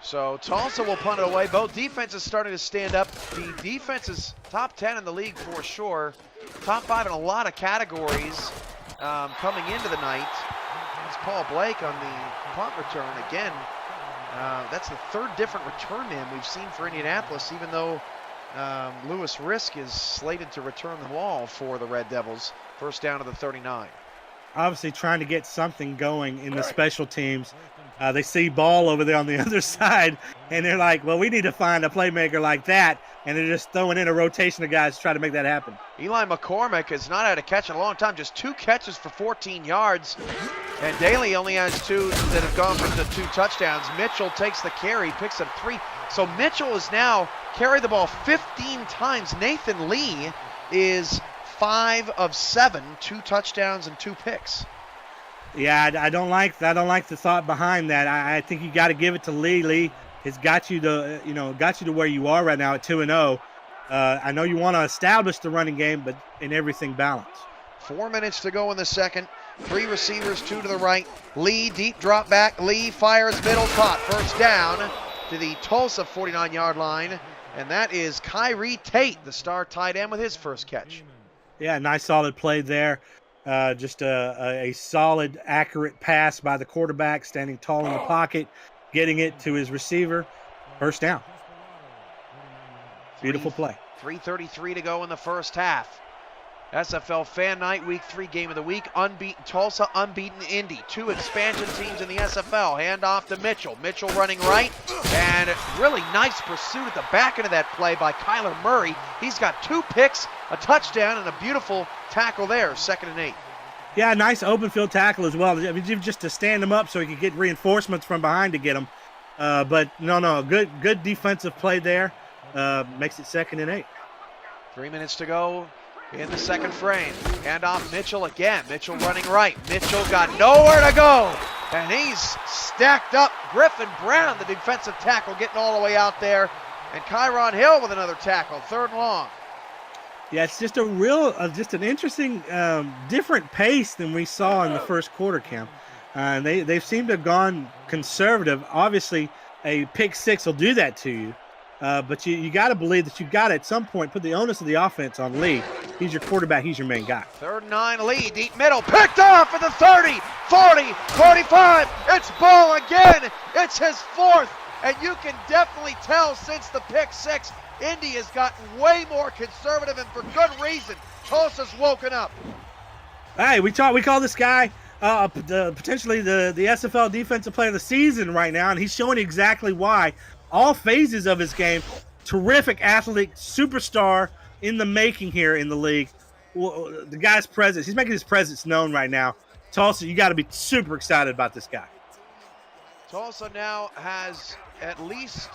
So Tulsa will punt it away. Both defenses starting to stand up. The defense is top 10 in the league for sure. Top 5 in a lot of categories coming into the night. It's Paul Blake on the punt return again. That's the 3rd different return man we've seen for Indianapolis, even though Lewis Risk is slated to return the ball for the Red Devils. First down to the 39. Obviously trying to get something going in the special teams. They see Ball over there on the other side, and they're like, well, we need to find a playmaker like that, and they're just throwing in a rotation of guys to try to make that happen. Eli McCormick has not had a catch in a long time, just 2 catches for 14 yards, and Daly only has 2 that have gone for the 2 touchdowns. Mitchell takes the carry, picks up 3. So Mitchell has now carried the ball 15 times. Nathan Lee is 5 of 7, 2 touchdowns and 2 picks. Yeah, I don't like the thought behind that. I think you got to give it to Lee. Lee has got you to where you are right now at 2-0. I know you want to establish the running game, but in everything balanced. 4 minutes to go in the second. 3 receivers, 2 to the right. Lee, deep drop back. Lee fires middle, caught. First down to the Tulsa 49-yard line, and that is Kyrie Tate, the star tight end, with his first catch. Yeah, nice solid play there. Just a solid, accurate pass by the quarterback, standing tall in the pocket, getting it to his receiver. First down. Beautiful play. 3:33 to go in the first half. SFL Fan Night Week 3 Game of the Week. Unbeaten Tulsa, unbeaten Indy. Two expansion teams in the SFL. Hand off to Mitchell. Mitchell running right. And really nice pursuit at the back end of that play by Kyler Murray. He's got 2 picks, a touchdown, and a beautiful tackle there. 2nd and 8. Yeah, nice open field tackle as well. I mean, just to stand him up so he could get reinforcements from behind to get him. But no, good defensive play there. Makes it 2nd and 8. 3 minutes to go in the second frame. Hand off Mitchell again. Mitchell running right. Mitchell got nowhere to go. And he's stacked up. Griffin Brown, the defensive tackle, getting all the way out there. And Kyron Hill with another tackle. 3rd and long. Yeah, it's just just an interesting, different pace than we saw in the first quarter, Cam. They seem to have gone conservative. Obviously, a pick 6 will do that to you. But you got to believe that you've got to, at some point, put the onus of the offense on Lee. He's your quarterback. He's your main guy. 3rd and 9, Lee, deep middle, picked off at the 30, 40, 45. It's Ball again. It's his 4th. And you can definitely tell since the pick 6, Indy has gotten way more conservative, and for good reason. Tulsa's woken up. Hey, we call this guy potentially the SFL Defensive Player of the Season right now, and he's showing exactly why. All phases of his game, terrific athlete, superstar in the making here in the league. Well, the guy's presence, he's making his presence known right now. Tulsa, you got to be super excited about this guy. Tulsa now has at least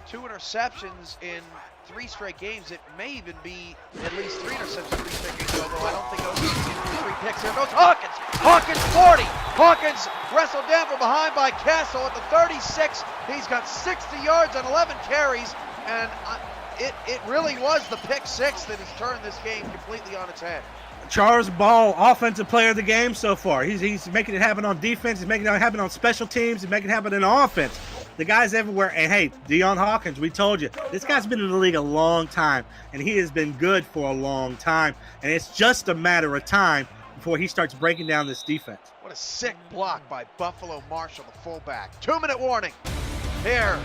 2 interceptions in 3 straight games. It may even be at least 3 interceptions in 3 straight games, although I don't think it'll be 3 picks. Here goes Hawkins. Hawkins 40. Hawkins wrestled down from behind by Castle at the 36. He's got 60 yards on 11 carries, and it really was the pick 6 that has turned this game completely on its head. Charles Ball, offensive player of the game so far. He's making it happen on defense. He's making it happen on special teams. He's making it happen in offense. The guy's everywhere. And, hey, Deion Hawkins, we told you, this guy's been in the league a long time, and he has been good for a long time. And it's just a matter of time before he starts breaking down this defense. What a sick block by Buffalo Marshall, the fullback. 2-minute warning here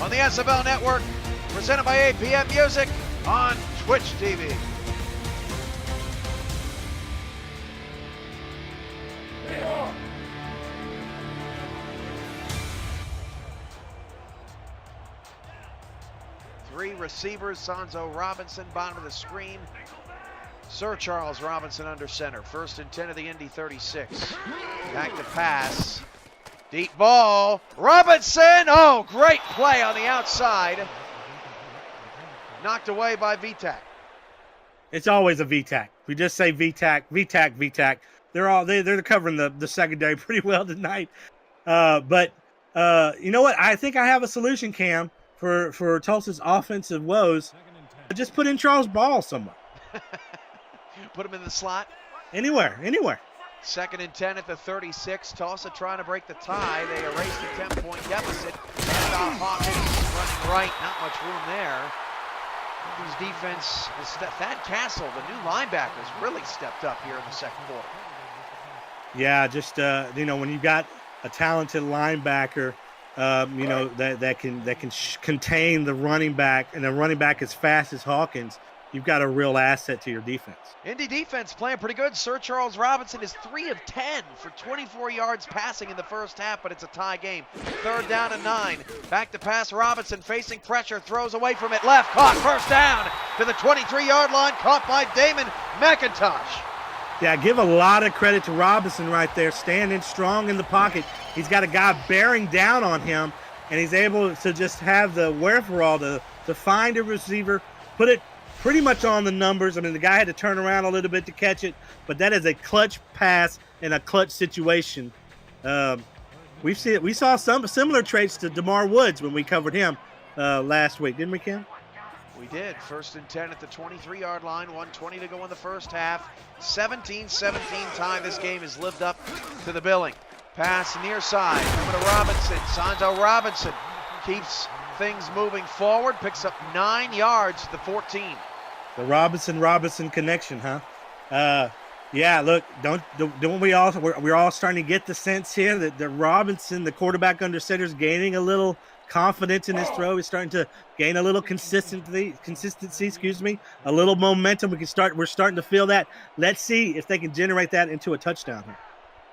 on the SFL Network, presented by APM Music on Twitch TV. Three receivers, Sanzo Robinson, bottom of the screen. Sir Charles Robinson under center. 1st and 10 of the Indy 36. Back to pass. Deep ball. Robinson! Oh, great play on the outside. Knocked away by VTAC. It's always a VTAC. We just say VTAC. They're covering the secondary pretty well tonight. But you know what? I think I have a solution, Cam, for Tulsa's offensive woes. Just put in Charles Ball somewhere. Put him in the slot. Anywhere. 2nd and 10 at the 36. Tulsa trying to break the tie. They erased the 10-point deficit. And off Hawkins running right. Not much room there. His defense, Thad Castle, the new linebacker, has really stepped up here in the second quarter. Yeah, just when you've got a talented linebacker, that can contain the running back, and a running back as fast as Hawkins, you've got a real asset to your defense. Indy defense playing pretty good. Sir Charles Robinson is 3 of 10 for 24 yards passing in the first half, but it's a tie game. 3rd down and 9. Back to pass. Robinson facing pressure, throws away from it. Left, caught, 1st down to the 23-yard line, caught by Damon McIntosh. Yeah, give a lot of credit to Robinson right there, standing strong in the pocket. He's got a guy bearing down on him, and he's able to just have the wherewithal to find a receiver, put it pretty much on the numbers. I mean, the guy had to turn around a little bit to catch it, but that is a clutch pass in a clutch situation. We saw some similar traits to DeMar Woods when we covered him last week, didn't we, Kim? We did. 1st and 10 at the 23-yard line. 1:20 to go in the first half. 17-17 tie. This game has lived up to the billing. Pass near side. Coming to Robinson. Sanzo Robinson keeps things moving forward. Picks up 9 yards to the 14. The Robinson connection, huh? Yeah, look, don't we all? We're all starting to get the sense here that the Robinson, the quarterback under center, is gaining a little confidence in his throw. He's starting to gain a little consistency, a little momentum. We're starting to feel that. Let's see if they can generate that into a touchdown here.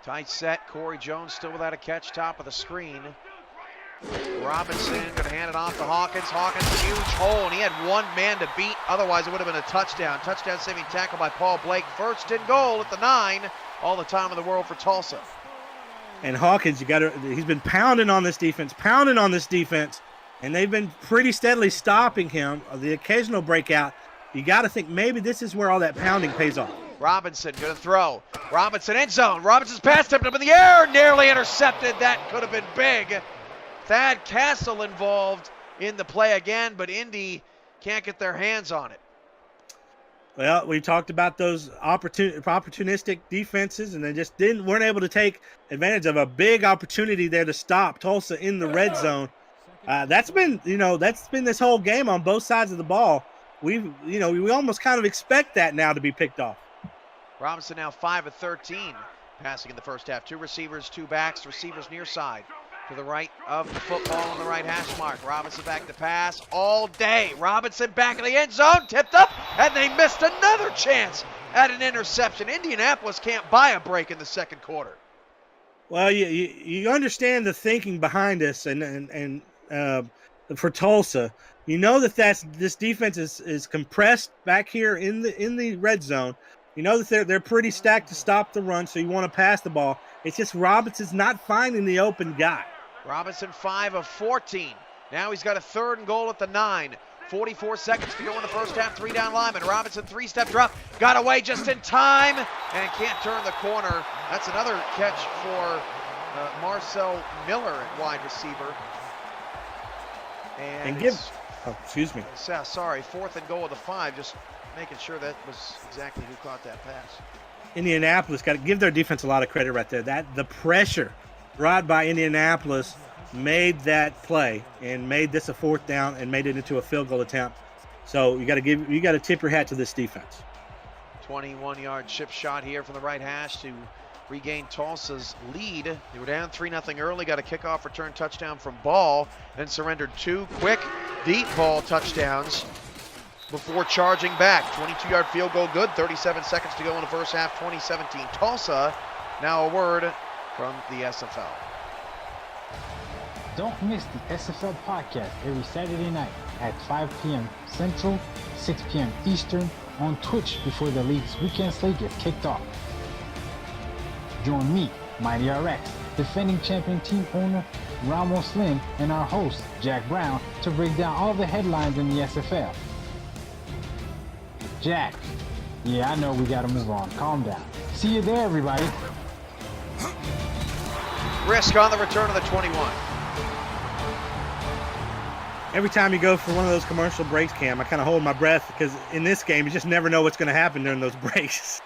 Tight set. Corey Jones still without a catch, top of the screen. Robinson going to hand it off to Hawkins. Hawkins, a huge hole, and he had one man to beat. Otherwise, it would have been a touchdown. Touchdown saving tackle by Paul Blake. First and goal at the 9. All the time in the world for Tulsa. And Hawkins, he's been pounding on this defense, and they've been pretty steadily stopping him. The occasional breakout, you got to think maybe this is where all that pounding pays off. Robinson going to throw. Robinson end zone. Robinson's pass tipped up in the air, nearly intercepted. That could have been big. Thad Castle involved in the play again, but Indy can't get their hands on it. Well, we talked about those opportunistic defenses, and they just weren't able to take advantage of a big opportunity there to stop Tulsa in the red zone. That's been this whole game on both sides of the ball. We almost kind of expect that now to be picked off. Robinson now 5 of 13 passing in the first half. 2 receivers, 2 backs. Receivers near side to the right of the football on the right hash mark. Robinson back to pass all day. Robinson back in the end zone, tipped up, and they missed another chance at an interception. Indianapolis can't buy a break in the second quarter. Well, you understand the thinking behind this, and for Tulsa, you know this defense is compressed back here in the red zone. You know that they're pretty stacked to stop the run, so you want to pass the ball. It's just Robinson's not finding the open guy. Robinson 5 of 14. Now he's got a 3rd and goal at the 9. 44 seconds to go in the first half. 3 down lineman. Robinson 3-step drop. Got away just in time and can't turn the corner. That's another catch for Marcel Miller at wide receiver. Excuse me. Sorry, 4th and goal of the 5. Just making sure that was exactly who caught that pass. Indianapolis got to give their defense a lot of credit right there. The pressure brought by Indianapolis made that play and made this a 4th down and made it into a field goal attempt. So you got to tip your hat to this defense. 21-yard chip shot here from the right hash to regain Tulsa's lead. They were down 3-0 early, got a kickoff return touchdown from Ball, and surrendered 2 quick, deep ball touchdowns before charging back. 22-yard field goal good, 37 seconds to go in the first half, 2017 Tulsa. Now a word from the SFL. Don't miss the SFL podcast every Saturday night at 5 p.m. Central, 6 p.m. Eastern on Twitch before the league's weekend slate gets kicked off. Join me, Mighty RX, defending champion team owner Ramos Lynn, and our host, Jack Brown, to break down all the headlines in the SFL. Jack, yeah, I know we gotta move on. Calm down. See you there, everybody. Risk on the return of the 21. Every time you go for one of those commercial breaks, Cam, I kind of hold my breath because in this game, you just never know what's going to happen during those breaks.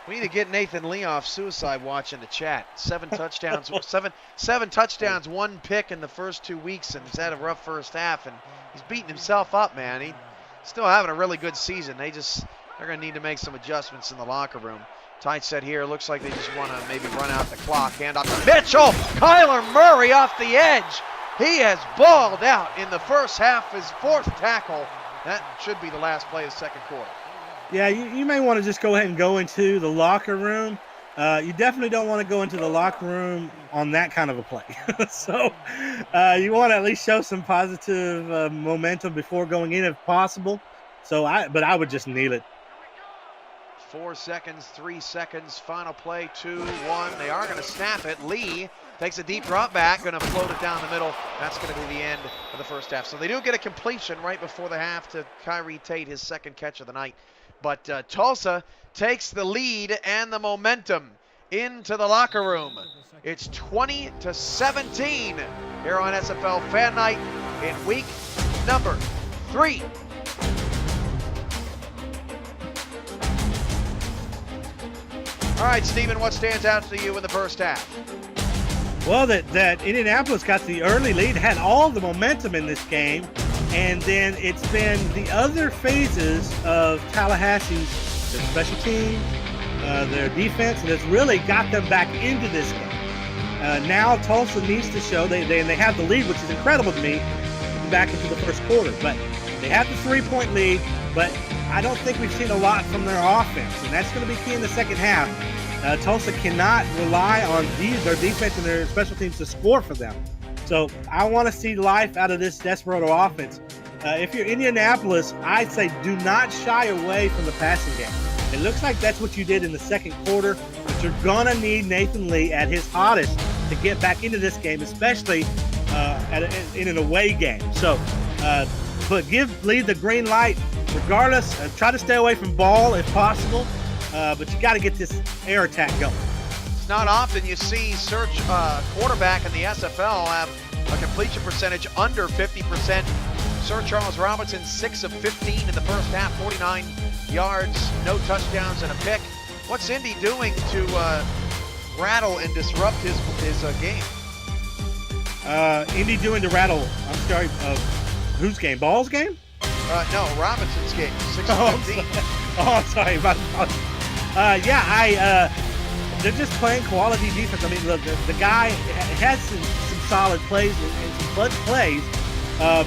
We need to get Nathan Lee off suicide watch in the chat. 7 touchdowns, seven touchdowns, 1 pick in the first 2 weeks, and he's had a rough first half, and he's beating himself up, man. He's still having a really good season. They're going to need to make some adjustments in the locker room. Tight set here. Looks like they just want to maybe run out the clock. Hand off to Mitchell. Kyler Murray off the edge. He has balled out in the first half, his 4th tackle. That should be the last play of the second quarter. Yeah, you may want to just go ahead and go into the locker room. You definitely don't want to go into the locker room on that kind of a play. So you want to at least show some positive momentum before going in if possible. But I would just kneel it. 4 seconds, 3 seconds, final play, 2, 1. They are going to snap it. Lee takes a deep drop back, going to float it down the middle. That's going to be the end of the first half. So they do get a completion right before the half to Kyrie Tate, his 2nd catch of the night. But Tulsa takes the lead and the momentum into the locker room. It's 20-17 here on SFL Fan Night in week number 3. All right, Stephen, what stands out to you in the first half? Well, that Indianapolis got the early lead, had all the momentum in this game, and then it's been the other phases of Tallahassee's their special teams, their defense that's really got them back into this game. Now Tulsa needs to show they have the lead, which is incredible to me, back into the first quarter. But they have the 3-point lead, but I don't think we've seen a lot from their offense, and that's going to be key in the second half. Tulsa cannot rely on their defense and their special teams to score for them. So I want to see life out of this Desperado offense. If you're Indianapolis, I'd say do not shy away from the passing game. It looks like that's what you did in the second quarter, but you're going to need Nathan Lee at his hottest to get back into this game, especially in an away game. So, but give Lee the green light regardless. Try to stay away from ball if possible, but you got to get this air attack going. It's not often you see search quarterback in the SFL have a completion percentage under 50%. Sir Charles Robinson, 6 of 15 in the first half, 49 yards, no touchdowns, and a pick. What's Indy doing to rattle and disrupt his game? Indy doing to rattle, I'm sorry, whose game? Ball's game? No, Robinson's game, 6 of 15. I'm sorry. They're just playing quality defense. I mean, look, the guy has some solid plays and some clutch plays,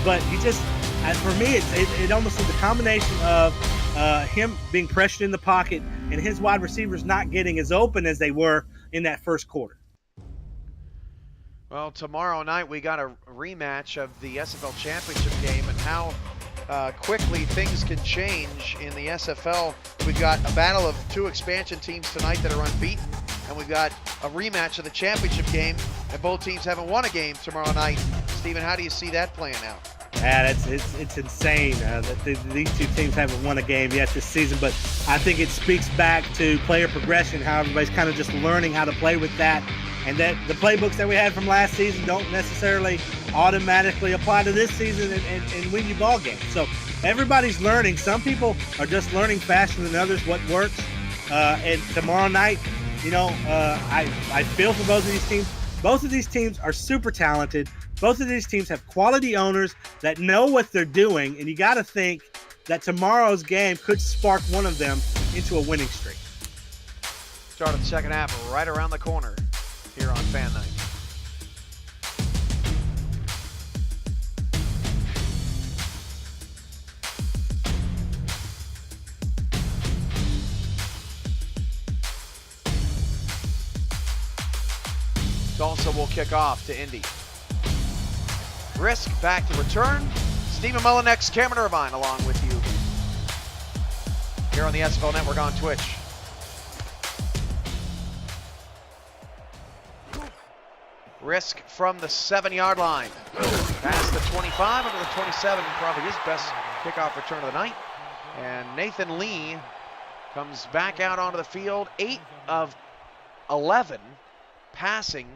but he just, for me, it almost is a combination of him being pressured in the pocket and his wide receivers not getting as open as they were in that first quarter. Well, tomorrow night we got a rematch of the SFL championship game, and how quickly things can change in the SFL. We've got a battle of 2 expansion teams tonight that are unbeaten, and we've got a rematch of the championship game, and both teams haven't won a game tomorrow night. Stephen, how do you see that playing out? Yeah, it's insane that these two teams haven't won a game yet this season, but I think it speaks back to player progression, how everybody's kind of just learning how to play with that, and that the playbooks that we had from last season don't necessarily automatically apply to this season and win you ball games. So everybody's learning. Some people are just learning faster than others what works. And tomorrow night, I feel for both of these teams. Both of these teams are super talented. Both of these teams have quality owners that know what they're doing, and you got to think that tomorrow's game could spark one of them into a winning streak. Start of the second half right around the corner here on Fan Night. Tulsa will kick off to Indy. Risk back to return. Stephen Mullinex, Cameron Irvine along with you here on the SFL Network on Twitch. Risk from the 7-yard line. Past the 25 over the 27, probably his best kickoff return of the night. And Nathan Lee comes back out onto the field. 8 of 11 passing,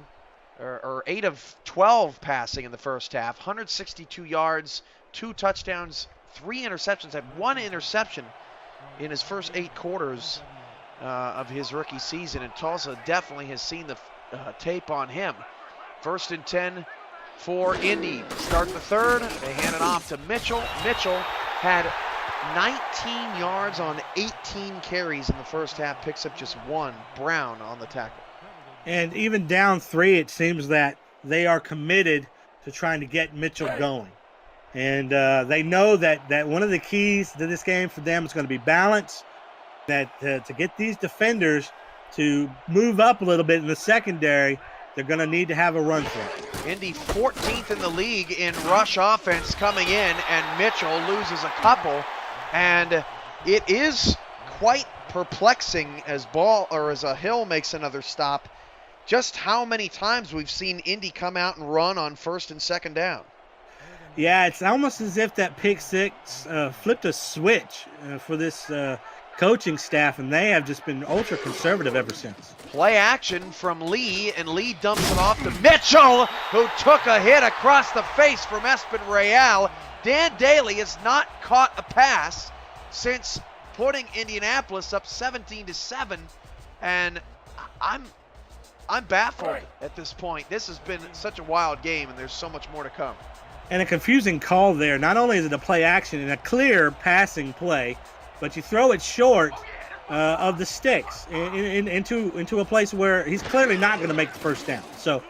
or 8 of 12 passing in the first half. 162 yards, 2 touchdowns, 3 interceptions. Had 1 interception in his first 8 quarters of his rookie season. And Tulsa definitely has seen the tape on him. 1st and 10 for Indy. Start the third. They hand it off to Mitchell. Mitchell had 19 yards on 18 carries in the first half. Picks up just 1. Brown on the tackle. And even down 3, it seems that they are committed to trying to get Mitchell going. And they know that one of the keys to this game for them is going to be balance, that to get these defenders to move up a little bit in the secondary, they're going to need to have a run for it. Indy 14th in the league in rush offense coming in, and Mitchell loses a couple. And it is quite perplexing as a Hill makes another stop, just how many times we've seen Indy come out and run on 1st and 2nd down. Yeah, it's almost as if that pick 6 flipped a switch for this coaching staff, and they have just been ultra conservative ever since. Play action from Lee, and Lee dumps it off to Mitchell, who took a hit across the face from Espen Real. Dan Daly has not caught a pass since putting Indianapolis up 17-7, and I'm baffled at this point. This has been such a wild game, and there's so much more to come. And a confusing call there. Not only is it a play action and a clear passing play, but you throw it short, of the sticks into a place where he's clearly not going to make the first down. So,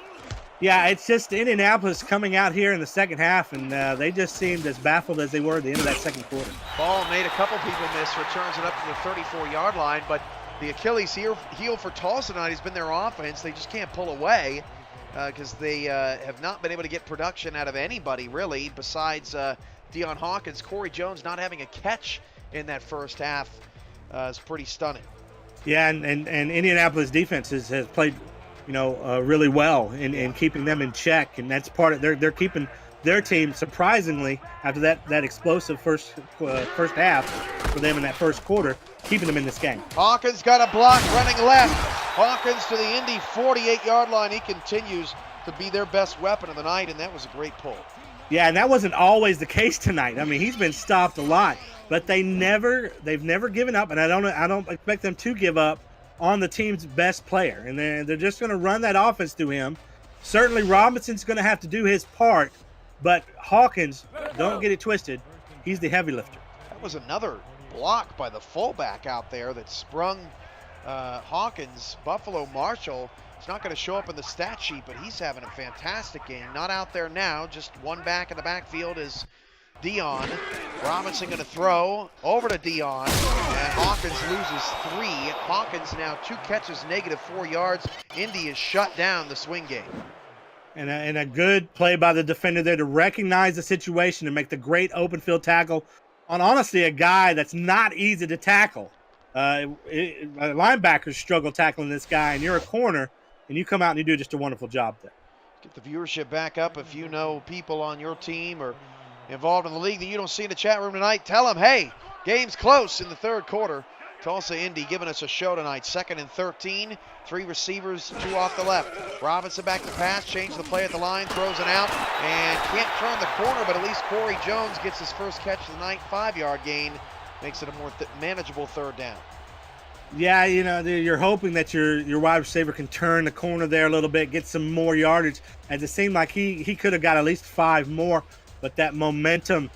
yeah, it's just Indianapolis coming out here in the second half, and they just seemed as baffled as they were at the end of that second quarter. Ball made a couple people miss, returns it up to the 34-yard line, but the Achilles heel for Tulsa tonight has been their offense. They just can't pull away because they have not been able to get production out of anybody, really, besides Deion Hawkins. Corey Jones not having a catch in that first half is pretty stunning. Yeah, and Indianapolis defense has played, really well in keeping them in check, and that's part of they're keeping their team, surprisingly, after that explosive first half for them in that first quarter, keeping them in this game. Hawkins got a block running left. Hawkins to the Indy 48-yard line. He continues to be their best weapon of the night, and that was a great pull. Yeah, and that wasn't always the case tonight. I mean, he's been stopped a lot, but they've never given up, and I don't expect them to give up on the team's best player, and they're just going to run that offense through him. Certainly, Robinson's going to have to do his part, but Hawkins, don't get it twisted, he's the heavy lifter. That was another block by the fullback out there that sprung Hawkins. Buffalo Marshall is not going to show up in the stat sheet, but he's having a fantastic game. Not out there now, just one back in the backfield is Dion. Robinson going to throw over to Dion, and Hawkins loses 3. Hawkins now 2 catches, -4 yards. Indy is shut down the swing game. And a good play by the defender there to recognize the situation and make the great open field tackle on, honestly, a guy that's not easy to tackle. Linebackers struggle tackling this guy, and you're a corner, and you come out and you do just a wonderful job there. Get the viewership back up. If you know people on your team or involved in the league that you don't see in the chat room tonight, tell them, hey, game's close in the third quarter. Tulsa Indy giving us a show tonight. 2nd and 13, 3 receivers, 2 off the left. Robinson back to pass, change the play at the line, throws it out, and can't turn the corner, but at least Corey Jones gets his first catch of the night, 5-yard gain, makes it a more manageable third down. Yeah, you're hoping that your wide receiver can turn the corner there a little bit, get some more yardage, as it seemed like he could have got at least 5 more, but that momentum,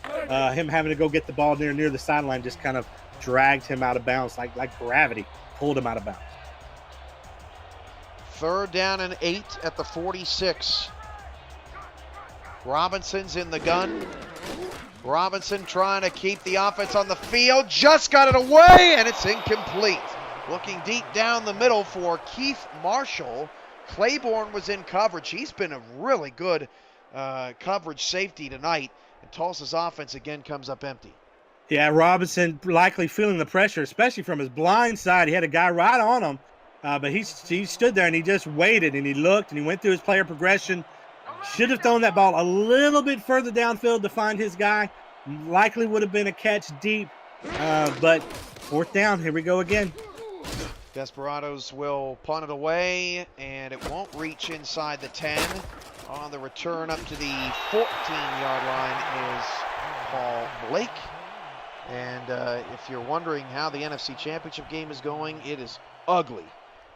him having to go get the ball near the sideline just kind of dragged him out of bounds, like gravity pulled him out of bounds. 3rd down and 8 at the 46. Robinson's in the gun. Robinson trying to keep the offense on the field, just got it away, and it's incomplete. Looking deep down the middle for Keith Marshall. Claiborne was in coverage. He's been a really good coverage safety tonight, and Tulsa's offense again comes up empty. Yeah, Robinson likely feeling the pressure, especially from his blind side. He had a guy right on him, but he stood there and he just waited and he looked and he went through his player progression. Should have thrown that ball a little bit further downfield to find his guy. Likely would have been a catch deep, but 4th down, here we go again. Desperados will punt it away, and it won't reach inside the 10. On the return up to the 14-yard line is Paul Blake. And if you're wondering how the NFC Championship game is going, it is ugly.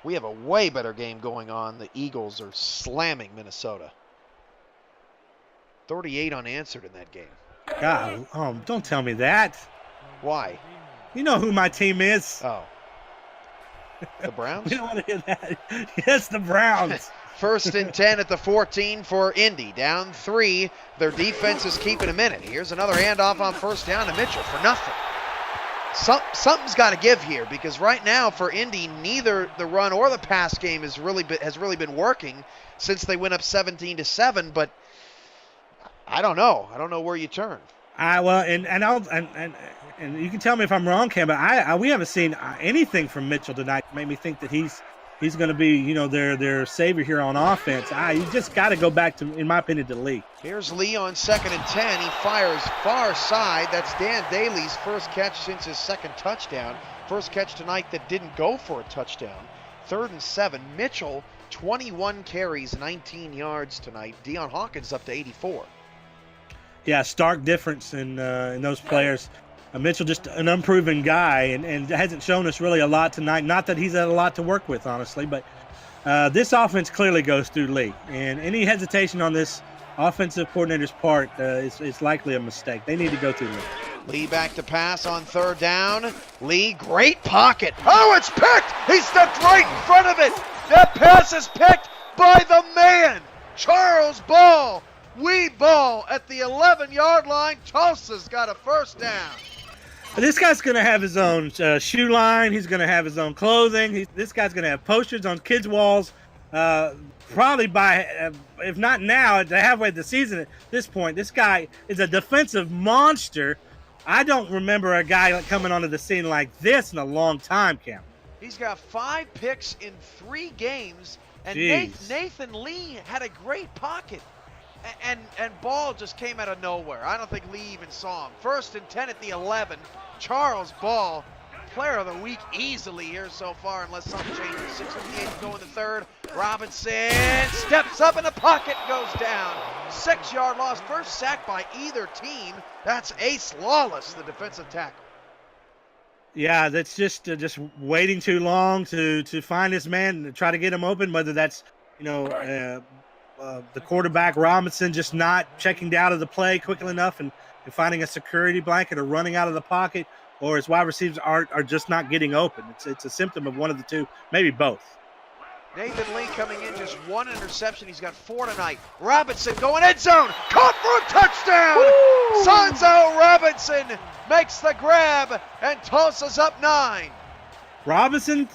We have a way better game going on. The Eagles are slamming Minnesota. 38 unanswered in that game. God, don't tell me that. Why? You know who my team is. Oh. The Browns? We don't want to hear that. Yes, the Browns. 1st and 10 at the 14 for Indy. Down 3. Their defense is keeping them in it. Here's another handoff on 1st down to Mitchell for nothing. Something's got to give here, because right now for Indy, neither the run or the pass game has really been working since they went up 17-7. But I don't know. I don't know where you turn. And you can tell me if I'm wrong, Cam, but we haven't seen anything from Mitchell tonight to make me think that he's going to be, their savior here on offense. You just got to go back to, in my opinion, to Lee. Here's Lee on 2nd and 10. He fires far side. That's Dan Daly's first catch since his 2nd touchdown. First catch tonight that didn't go for a touchdown. 3rd and 7. Mitchell, 21 carries, 19 yards tonight. Deion Hawkins up to 84. Yeah, stark difference in those players. Mitchell just an unproven guy and hasn't shown us really a lot tonight. Not that he's had a lot to work with, honestly, but this offense clearly goes through Lee. And any hesitation on this offensive coordinator's part is likely a mistake. They need to go through Lee. Lee back to pass on third down. Lee, great pocket. Oh, it's picked. He stepped right in front of it. That pass is picked by the man, Charles Ball. We ball at the 11-yard line. Tulsa's got a first down. This guy's going to have his own shoe line. He's going to have his own clothing. This guy's going to have posters on kids' walls. Probably by, if not now, at the halfway of the season at this point. This guy is a defensive monster. I don't remember a guy coming onto the scene like this in a long time, Cam. He's got 5 picks in 3 games, and Jeez. Nathan Lee had a great pocket. And Ball just came out of nowhere. I don't think Lee even saw him. 1st and 10 at the 11. Charles Ball, player of the week easily here so far, unless something changes. 6:58 to go in the third. Robinson steps up in the pocket, goes down. 6-yard loss. First sack by either team. That's Ace Lawless, the defensive tackle. Yeah, that's just waiting too long to find this man and try to get him open, whether that's, the quarterback Robinson just not checking out of the play quickly enough and finding a security blanket or running out of the pocket, or his wide receivers are just not getting open. It's a symptom of one of the two, maybe both. Nathan Lee coming in, just 1 interception. He's got 4 tonight. Robinson going end zone. Caught for a touchdown. Sonzo Robinson makes the grab, and Tulsa's up 9. Robinson's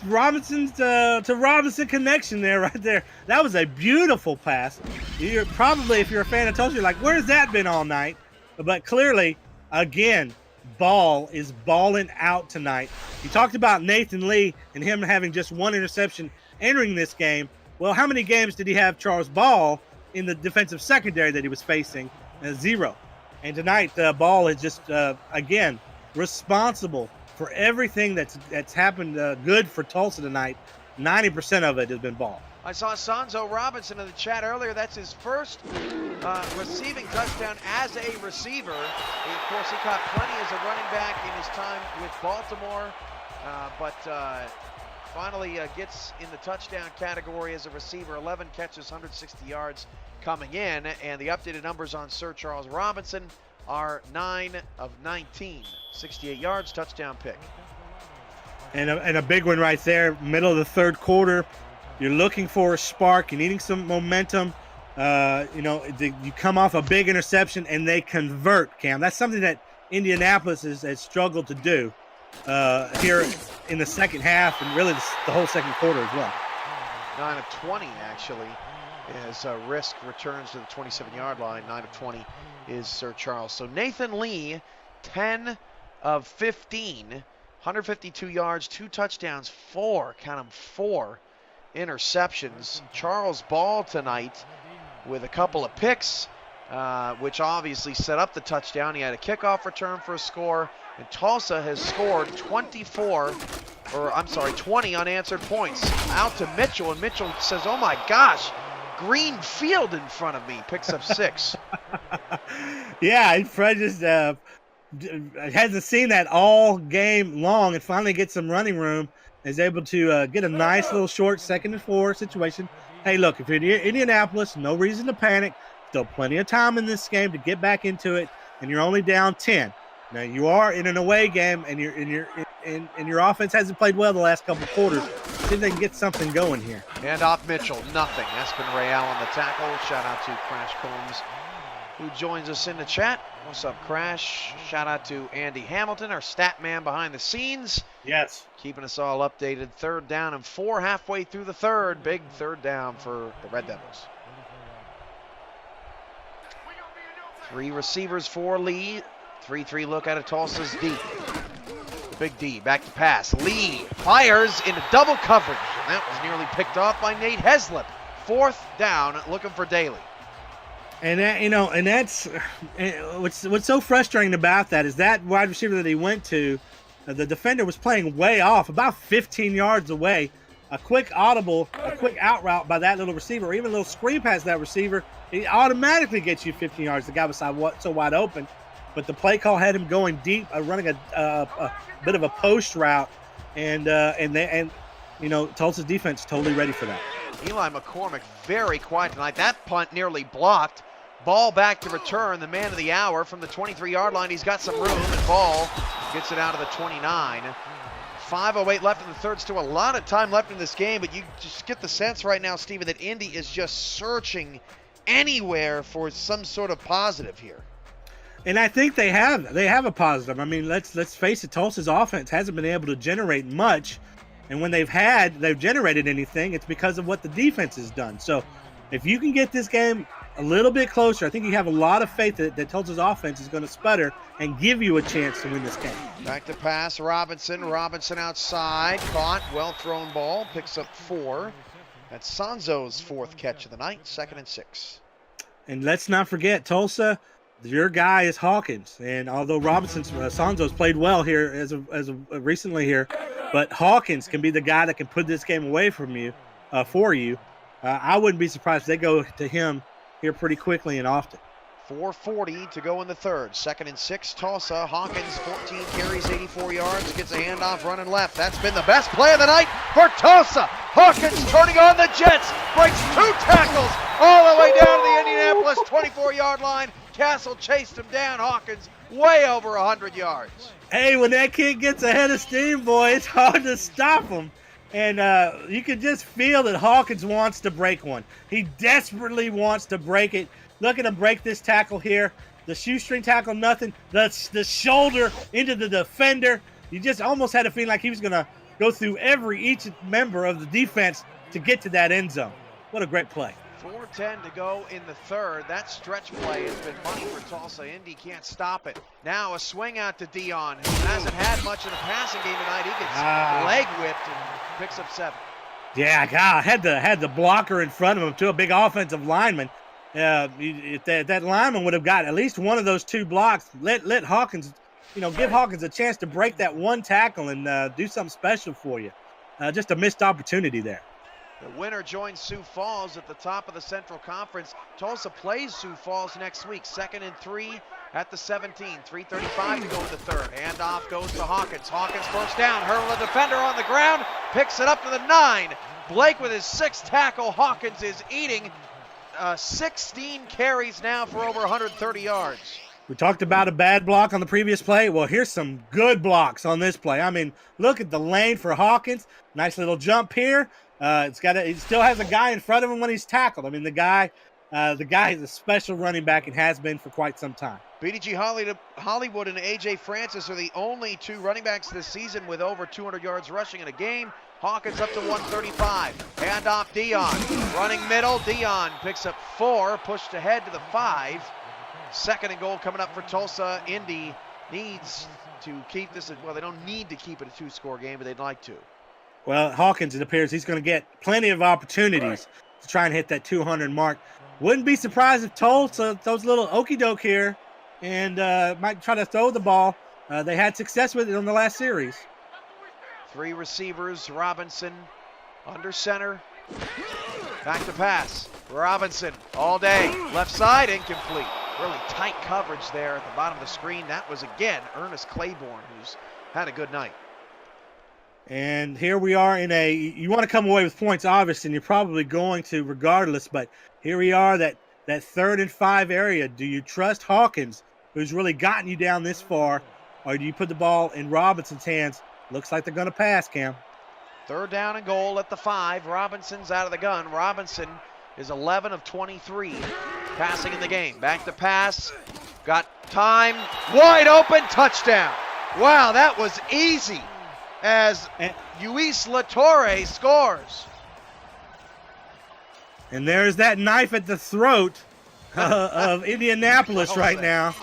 to Robinson connection there, right there. That was a beautiful pass. You're probably, if you're a fan of Tulsa, you're like, where's that been all night? But clearly, again, Ball is balling out tonight. You talked about Nathan Lee and him having just 1 interception entering this game. Well, how many games did he have Charles Ball in the defensive secondary that he was facing? 0. And tonight, Ball is just, again, responsible for everything that's happened good for Tulsa tonight. 90% of it has been Ball. I saw Sonzo Robinson in the chat earlier. That's his first receiving touchdown as a receiver. Of course, he caught plenty as a running back in his time with Baltimore, but finally gets in the touchdown category as a receiver. 11 catches, 160 yards coming in, and the updated numbers on Sir Charles Robinson are 9 of 19. 68 yards, touchdown pick. And a big one right there, middle of the third quarter. You're looking for a spark. You're needing some momentum. You come off a big interception and they convert, Cam. That's something that Indianapolis has struggled to do here in the second half and really the whole second quarter as well. 9 of 20, actually, as Risk returns to the 27-yard line. 9 of 20 is Sir Charles. So Nathan Lee, 10 of 15, 152 yards, 2 touchdowns, 4 interceptions. Charles Ball tonight with a couple of picks, which obviously set up the touchdown. He had a kickoff return for a score, and Tulsa has scored 20 unanswered points. Out to Mitchell, and Mitchell says, oh my gosh, green field in front of me. Picks up 6. Yeah, Fred just hasn't seen that all game long and finally gets some running room. Is able to get a nice little short 2nd and 4 situation. Hey, look, if you're in Indianapolis, no reason to panic. Still plenty of time in this game to get back into it, and you're only down 10. Now you are in an away game, and your offense hasn't played well the last couple quarters. See if they can get something going here. Hand off Mitchell, nothing. Espen Real on the tackle. Shout out to Crash Combs, who joins us in the chat. What's up, Crash? Shout out to Andy Hamilton, our stat man behind the scenes. Yes. Keeping us all updated. 3rd down and 4 halfway through the third. Big 3rd down for the Red Devils. 3 receivers for Lee. 3-3 look out of Tulsa's D. Big D, back to pass. Lee fires into double coverage. That was nearly picked off by Nate Heslip. 4th down, looking for Daly. And that's what's so frustrating about that is that wide receiver that he went to, the defender was playing way off, about 15 yards away. A quick audible, a quick out route by that little receiver, or even a little screen pass that receiver, it automatically gets you 15 yards. The guy was so wide open, but the play call had him going deep, running a bit of a post route, and Tulsa's defense totally ready for that. Eli McCormick very quiet tonight. That punt nearly blocked Ball back to return, the man of the hour from the 23-yard line. He's got some room, and Ball gets it out of the 29. 5:08 left in the third. Still a lot of time left in this game, but you just get the sense right now, Steven, that Indy is just searching anywhere for some sort of positive here. And I think they have a positive. I mean, let's face it, Tulsa's offense hasn't been able to generate much, and when they've generated anything, it's because of what the defense has done. So if you can get this game a little bit closer, I think you have a lot of faith that Tulsa's offense is going to sputter and give you a chance to win this game. Back to pass, Robinson. Robinson outside, caught, well-thrown ball, picks up 4. That's Sanzo's 4th catch of the night, 2nd and 6. And let's not forget, Tulsa, your guy is Hawkins. And although Sanzo's played well here as of recently here, but Hawkins can be the guy that can put this game away from you, for you. I wouldn't be surprised if they go to him here pretty quickly and often. 4:40 to go in the third. 2nd and 6, Tulsa. Hawkins, 14 carries, 84 yards, gets a handoff running left. That's been the best play of the night for Tulsa. Hawkins turning on the Jets, breaks 2 tackles all the way down to the Indianapolis 24-yard line. Castle chased him down. Hawkins way over 100 yards. Hey, when that kid gets ahead of steam, boy, it's hard to stop him. And you can just feel that Hawkins wants to break one. He desperately wants to break it. Look at him break this tackle here. The shoestring tackle, nothing. The shoulder into the defender. You just almost had a feeling like he was going to go through each member of the defense to get to that end zone. What a great play. 4:10 to go in the third. That stretch play has been money for Tulsa. Indy can't stop it. Now a swing out to Dion, who hasn't had much in the passing game tonight. He gets leg whipped and picks up 7. Yeah, God, had the blocker in front of him to a big offensive lineman. If that lineman would have got at least one of those 2 blocks, let Hawkins, give Hawkins a chance to break that one tackle and do something special for you. Just a missed opportunity there. The winner joins Sioux Falls at the top of the Central Conference. Tulsa plays Sioux Falls next week. 2nd and 3 at the 17. 3:35 to go in the third. Handoff goes to Hawkins. Hawkins first down. Hurdle the defender on the ground. Picks it up to the 9. Blake with his 6th tackle. Hawkins is eating 16 carries now for over 130 yards. We talked about a bad block on the previous play. Well, here's some good blocks on this play. I mean, look at the lane for Hawkins. Nice little jump here. He still has a guy in front of him when he's tackled. I mean, the guy is a special running back and has been for quite some time. BDG Hollywood and A.J. Francis are the only 2 running backs this season with over 200 yards rushing in a game. Hawkins up to 135. Handoff Dion. Running middle. Dion picks up 4. Pushed ahead to the 5. 2nd and goal coming up for Tulsa. Indy needs to keep this. Well, they don't need to keep it a 2-score game, but they'd like to. Well, Hawkins, it appears he's going to get plenty of opportunities to try and hit that 200 mark. Wouldn't be surprised if Tulsa throws a little okey doke here and might try to throw the ball. They had success with it on the last series. 3 receivers. Robinson under center. Back to pass. Robinson all day. Left side, incomplete. Really tight coverage there at the bottom of the screen. That was, again, Ernest Claiborne, who's had a good night. And here we are you want to come away with points, obviously, and you're probably going to regardless, but here we are, that 3rd and 5 area. Do you trust Hawkins, who's really gotten you down this far, or do you put the ball in Robinson's hands? Looks like they're going to pass, Cam. 3rd down and goal at the 5. Robinson's out of the gun. Robinson is 11 of 23 passing in the game. Back to pass. Got time. Wide open. Touchdown. Wow, that was easy as Luis Latorre scores. And there's that knife at the throat of Indianapolis right now.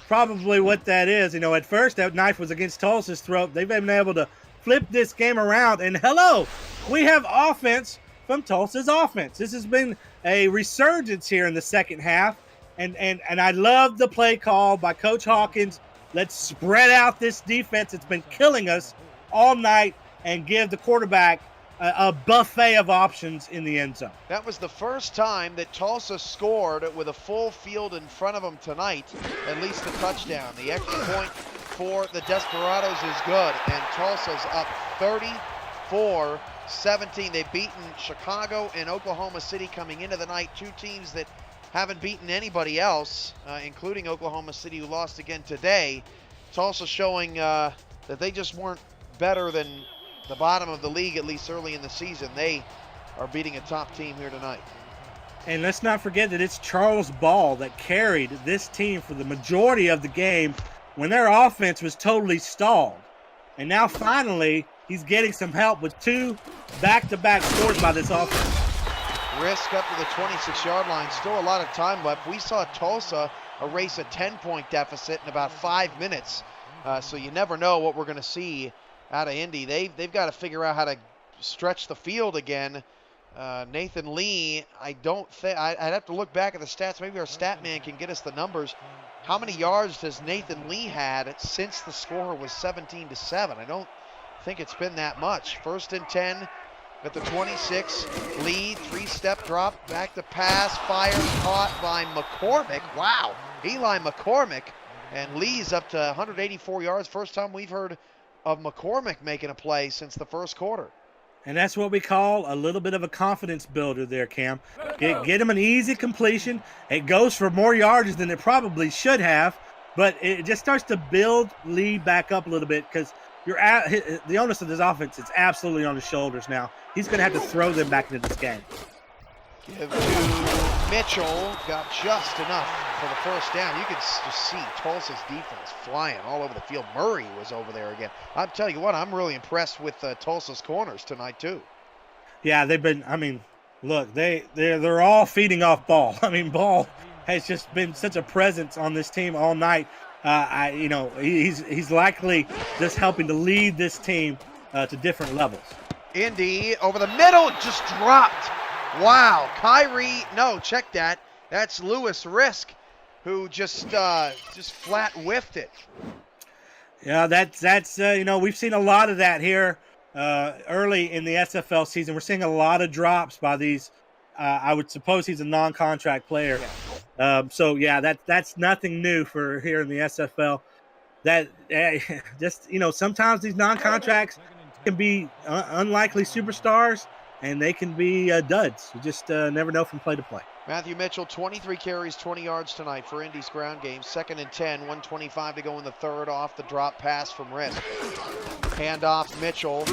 Probably what that is. At first that knife was against Tulsa's throat. They've been able to flip this game around. And hello, we have offense from Tulsa's offense. This has been a resurgence here in the second half. And I love the play call by Coach Hawkins. Let's spread out this defense. It's been killing us all night and give the quarterback a buffet of options in the end zone. That was the first time that Tulsa scored with a full field in front of them tonight, at least a touchdown. The extra point for the Desperados is good, and Tulsa's up 34-17. They've beaten Chicago and Oklahoma City coming into the night, 2 teams that haven't beaten anybody else, including Oklahoma City, who lost again today. Tulsa showing that they just weren't better than the bottom of the league, at least early in the season. They are beating a top team here tonight. And let's not forget that it's Charles Ball that carried this team for the majority of the game when their offense was totally stalled. And now finally, he's getting some help with 2 back-to-back scores by this offense. Risk up to the 26-yard line. Still a lot of time left. We saw Tulsa erase a 10-point deficit in about 5 minutes. So you never know what we're going to see out of Indy. They've got to figure out how to stretch the field again. Nathan Lee, I'd have to look back at the stats. Maybe our stat man can get us the numbers. How many yards does Nathan Lee had since the score was 17-7? I don't think it's been that much. 1st and 10 at the 26. Lee, 3-step drop, back to pass, fires, caught by McCormick. Wow, Eli McCormick. And Lee's up to 184 yards. First time we've heard of McCormick making a play since the first quarter. And that's what we call a little bit of a confidence builder there, Cam. Get him an easy completion. It goes for more yardage than it probably should have, but it just starts to build Lee back up a little bit because the onus of this offense is absolutely on his shoulders now. He's going to have to throw them back into this game. Give to Mitchell. Got just enough for the first down. You can just see Tulsa's defense flying all over the field. Murray was over there again. I'm telling you what, I'm really impressed with Tulsa's corners tonight too. Yeah, they've been, I mean, look, they're all feeding off Ball. I mean, Ball has just been such a presence on this team all night. He's likely just helping to lead this team to different levels. Indy over the middle, just dropped. Wow, Kyrie, no, check that. That's Lewis Risk, who just flat whiffed it. Yeah, that's we've seen a lot of that here early in the SFL season. We're seeing a lot of drops by these. I would suppose he's a non-contract player. Yeah. That's nothing new for here in the SFL. That sometimes these non-contracts can be unlikely superstars, and they can be duds. You just never know from play to play. Matthew Mitchell, 23 carries, 20 yards tonight for Indy's ground game. 2nd and 10, 1:25 to go in the third off the drop pass from Risk. Handoff Mitchell,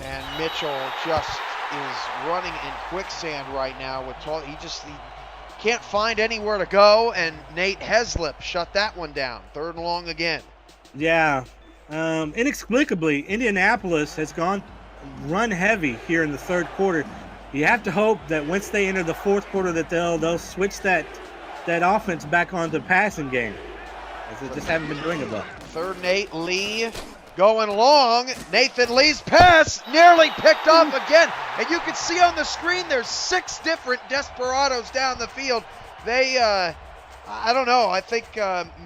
and Mitchell just is running in quicksand right now. He can't find anywhere to go, and Nate Heslip shut that one down. 3rd and long again. Yeah. Inexplicably, Indianapolis has run heavy here in the third quarter. You have to hope that once they enter the fourth quarter that they'll switch that offense back onto the passing game, as they just haven't been doing it well. 3rd and 8, Lee going long. Nathan Lee's pass nearly picked off again. And you can see on the screen there's 6 different desperados down the field. They, I don't know, I think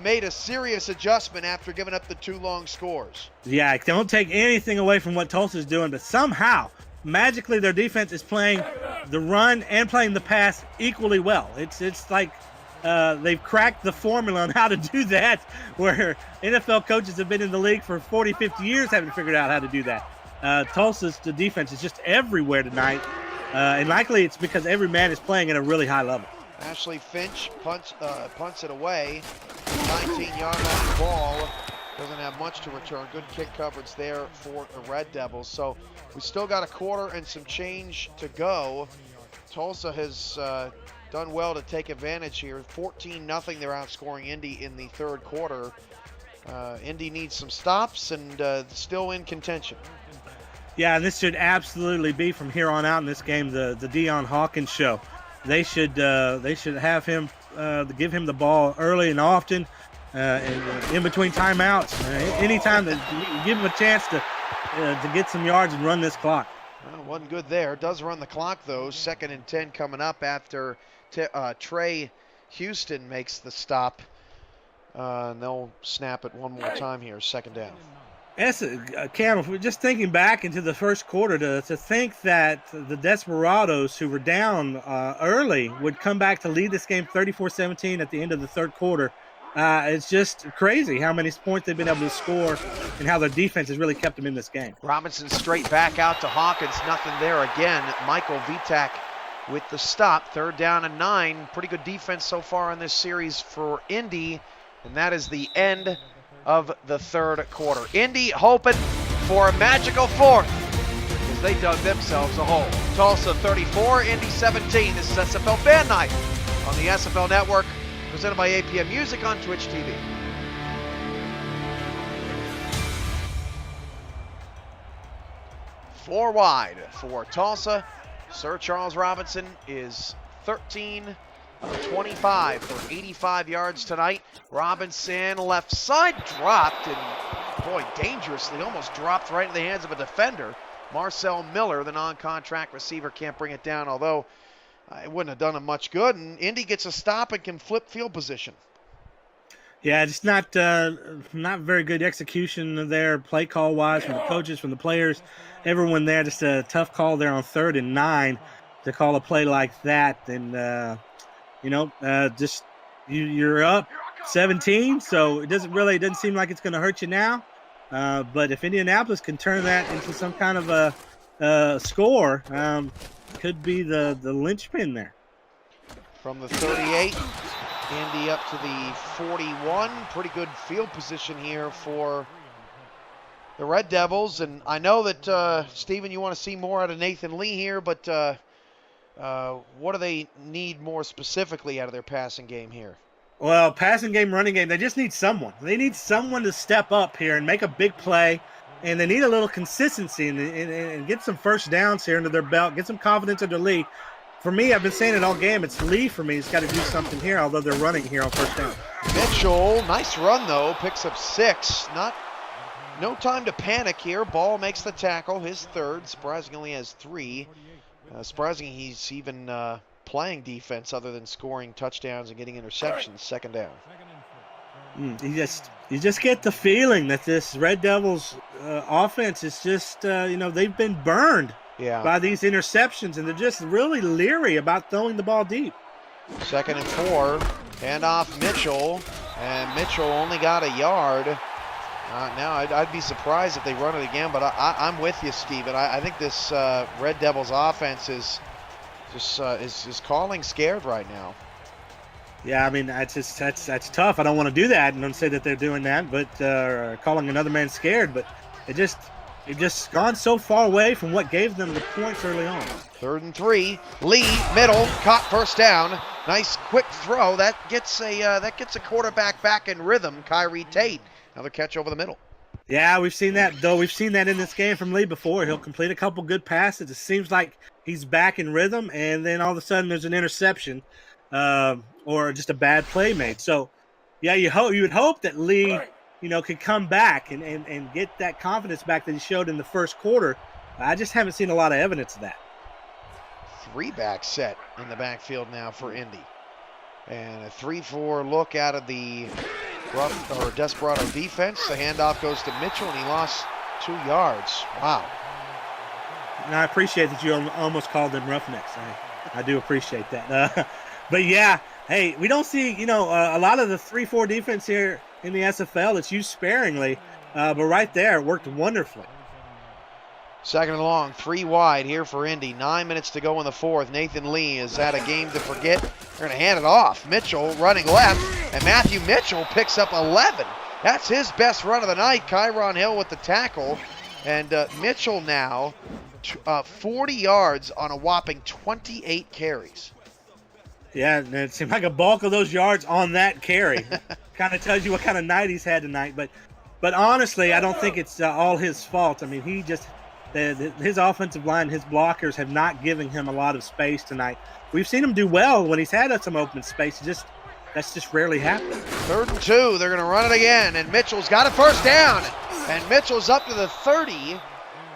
made a serious adjustment after giving up the 2 long scores. Yeah, don't take anything away from what Tulsa's doing, but somehow, magically, their defense is playing the run and playing the pass equally well. It's like they've cracked the formula on how to do that, where NFL coaches have been in the league for 40, 50 years haven't figured out how to do that. Tulsa's defense is just everywhere tonight, and likely it's because every man is playing at a really high level. Ashley Finch punts it away. 19-yard line ball. Doesn't have much to return. Good kick coverage there for the Red Devils. So we still got a quarter and some change to go. Tulsa has done well to take advantage here. 14-0, they're outscoring Indy in the third quarter. Indy needs some stops and still in contention. Yeah, and this should absolutely be from here on out in this game the Deion Hawkins show. They should have him give him the ball early and often, and in between timeouts. Anytime that give him a chance to get some yards and run this clock. Well, wasn't good there. Does run the clock though. 2nd and 10 coming up after Trey Houston makes the stop. And they'll snap it one more time here. 2nd down. Cam, if we're just thinking back into the first quarter, to think that the Desperados, who were down early, would come back to lead this game 34-17 at the end of the third quarter. It's just crazy how many points they've been able to score and how their defense has really kept them in this game. Robinson straight back out to Hawkins. Nothing there again. Michael Vitak with the stop. 3rd down and 9. Pretty good defense so far in this series for Indy. And that is the end of the 3rd quarter. Indy hoping for a magical 4th as they dug themselves a hole. Tulsa 34, Indy 17. This is SFL Fan Night on the SFL Network, presented by APM Music on Twitch TV. Four wide for Tulsa. Sir Charles Robinson is 13 of 25 for 85 yards tonight. Robinson left side dropped, and boy, dangerously, almost dropped right in the hands of a defender. Marcel Miller, the non-contract receiver, can't bring it down, although it wouldn't have done him much good. And Indy gets a stop and can flip field position. Yeah, just not very good execution there, play call wise, from the coaches, from the players, everyone there. Just a tough call there on 3rd and 9 to call a play like that. And you're up 17, so it doesn't seem like it's going to hurt you now. But if Indianapolis can turn that into some kind of a score, could be the linchpin there. From the 38. Indy up to the 41. Pretty good field position here for the Red Devils. And I know that, Steven, you want to see more out of Nathan Lee here, but what do they need more specifically out of their passing game here? Well, passing game, running game, they just need someone. They need someone to step up here and make a big play, and they need a little consistency and get some first downs here under their belt, get some confidence under Lee. For me, I've been saying it all game, it's Lee for me. He's got to do something here, although they're running here on first down. Mitchell, nice run though, picks up 6. No time to panic here. Ball makes the tackle, his 3rd. Surprisingly, only has 3. Surprisingly, he's even playing defense other than scoring touchdowns and getting interceptions. 2nd down. You just get the feeling that this Red Devils offense is just, they've been burned. Yeah. By these interceptions, and they're just really leery about throwing the ball deep. 2nd and 4, hand off Mitchell, and Mitchell only got a yard. Now I'd be surprised if they run it again, but I'm with you, Steven. I think this Red Devils offense is just calling scared right now. Yeah, I mean that's tough. I don't want to do that and don't say that they're doing that, but calling another man scared, but they've just gone so far away from what gave them the points early on. 3rd and 3. Lee, middle, caught first down. Nice quick throw. That gets a quarterback back in rhythm. Kyrie Tate, another catch over the middle. Yeah, we've seen that, though. We've seen that in this game from Lee before. He'll complete a couple good passes. It seems like he's back in rhythm, and then all of a sudden there's an interception or just a bad play made. So, yeah, you would hope that Lee could come back and get that confidence back that he showed in the first quarter. I just haven't seen a lot of evidence of that. 3-back set in the backfield now for Indy. And a 3-4 look out of the Desperado defense. The handoff goes to Mitchell, and he lost 2 yards. Wow. And I appreciate that you almost called them roughnecks. I do appreciate that. But, yeah, hey, we don't see, a lot of the 3-4 defense here in the SFL. It's used sparingly, but right there it worked wonderfully. 2nd and long, 3 wide here for Indy. 9 minutes to go in the 4th. Nathan Lee is at a game to forget. They're going to hand it off. Mitchell running left, and Matthew Mitchell picks up 11. That's his best run of the night. Kyron Hill with the tackle, and Mitchell now 40 yards on a whopping 28 carries. Yeah, and it seemed like a bulk of those yards on that carry. Kind of tells you what kind of night he's had tonight. But honestly, I don't think it's all his fault. I mean, his offensive line, his blockers have not given him a lot of space tonight. We've seen him do well when he's had some open space. That's just rarely happened. 3rd and 2, they're going to run it again, and Mitchell's got a first down, and Mitchell's up to the 30.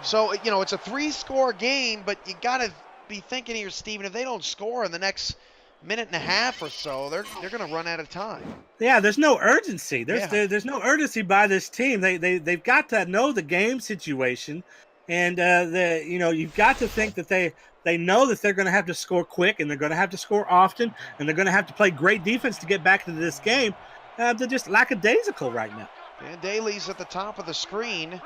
So, it's a 3-score game, but you got to be thinking here, Steven, if they don't score in the next minute and a half or so, they're going to run out of time. Yeah, there's no urgency. There's no urgency by this team. They've got to know the game situation. And you've got to think that they know that they're going to have to score quick, and they're going to have to score often, and they're going to have to play great defense to get back into this game. They're just lackadaisical right now. And Daly's at the top of the screen.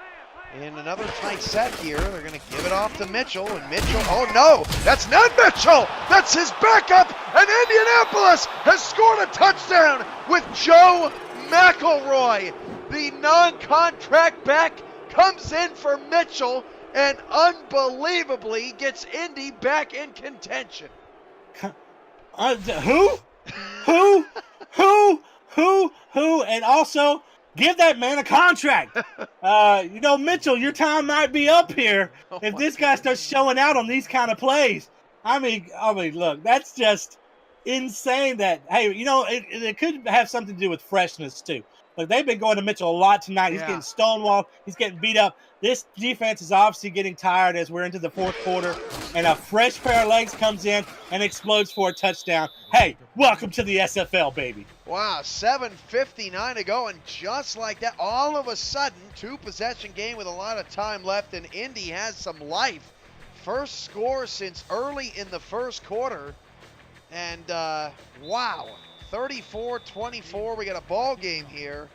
In another tight set here, they're going to give it off to Mitchell, and Mitchell, oh no, that's not Mitchell, that's his backup, and Indianapolis has scored a touchdown with Joe McElroy. The non-contract back comes in for Mitchell and unbelievably gets Indy back in contention. Who? And also, give that man a contract. Mitchell, your time might be up here if this guy starts showing out on these kind of plays. I mean, look, that's just insane. That it could have something to do with freshness too. Look, they've been going to Mitchell a lot tonight. He's getting stonewalled. He's getting beat up. This defense is obviously getting tired as we're into the fourth quarter, and a fresh pair of legs comes in and explodes for a touchdown. Hey, welcome to the SFL, baby. Wow, 7:59 to go, and just like that, all of a sudden, two-possession game with a lot of time left, and Indy has some life. First score since early in the first quarter, and wow, 34-24. We got a ball game here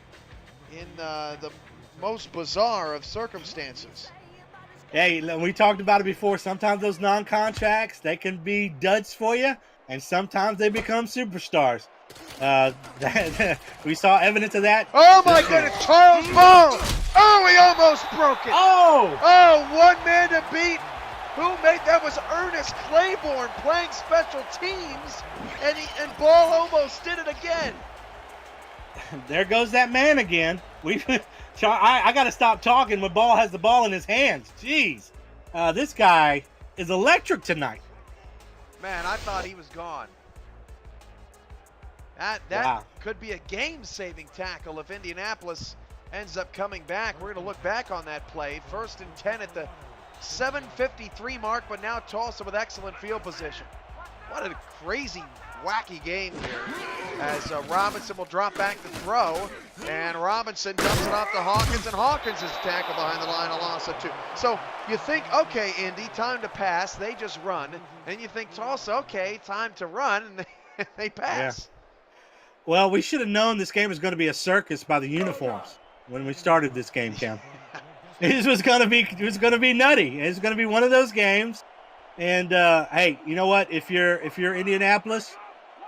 in the most bizarre of circumstances. Hey, we talked about it before. Sometimes those non-contracts, they can be duds for you, and sometimes they become superstars. We saw evidence of that. Oh my goodness, Charles Ball! Oh, he almost broke it. Oh, one man to beat. Who made that? Was Ernest Claiborne playing special teams, and Ball almost did it again. There goes that man again. I got to stop talking when Ball has the ball in his hands. Jeez, this guy is electric tonight. Man, I thought he was gone. That wow. Could be a game-saving tackle if Indianapolis ends up coming back. We're going to look back on that play. 1st and 10 at the 7:53 mark, but now Tulsa with excellent field position. What a crazy, wacky game here as Robinson will drop back to throw, and Robinson dumps it off to Hawkins, and Hawkins is tackled behind the line of loss of 2. So you think, okay, Indy, time to pass. They just run. And you think Tulsa, okay, time to run, and they pass. Yeah. Well, we should have known this game was going to be a circus by the uniforms when we started this game, Cam. It was going to be nutty. It's going to be one of those games. And hey, you know what? If you're Indianapolis,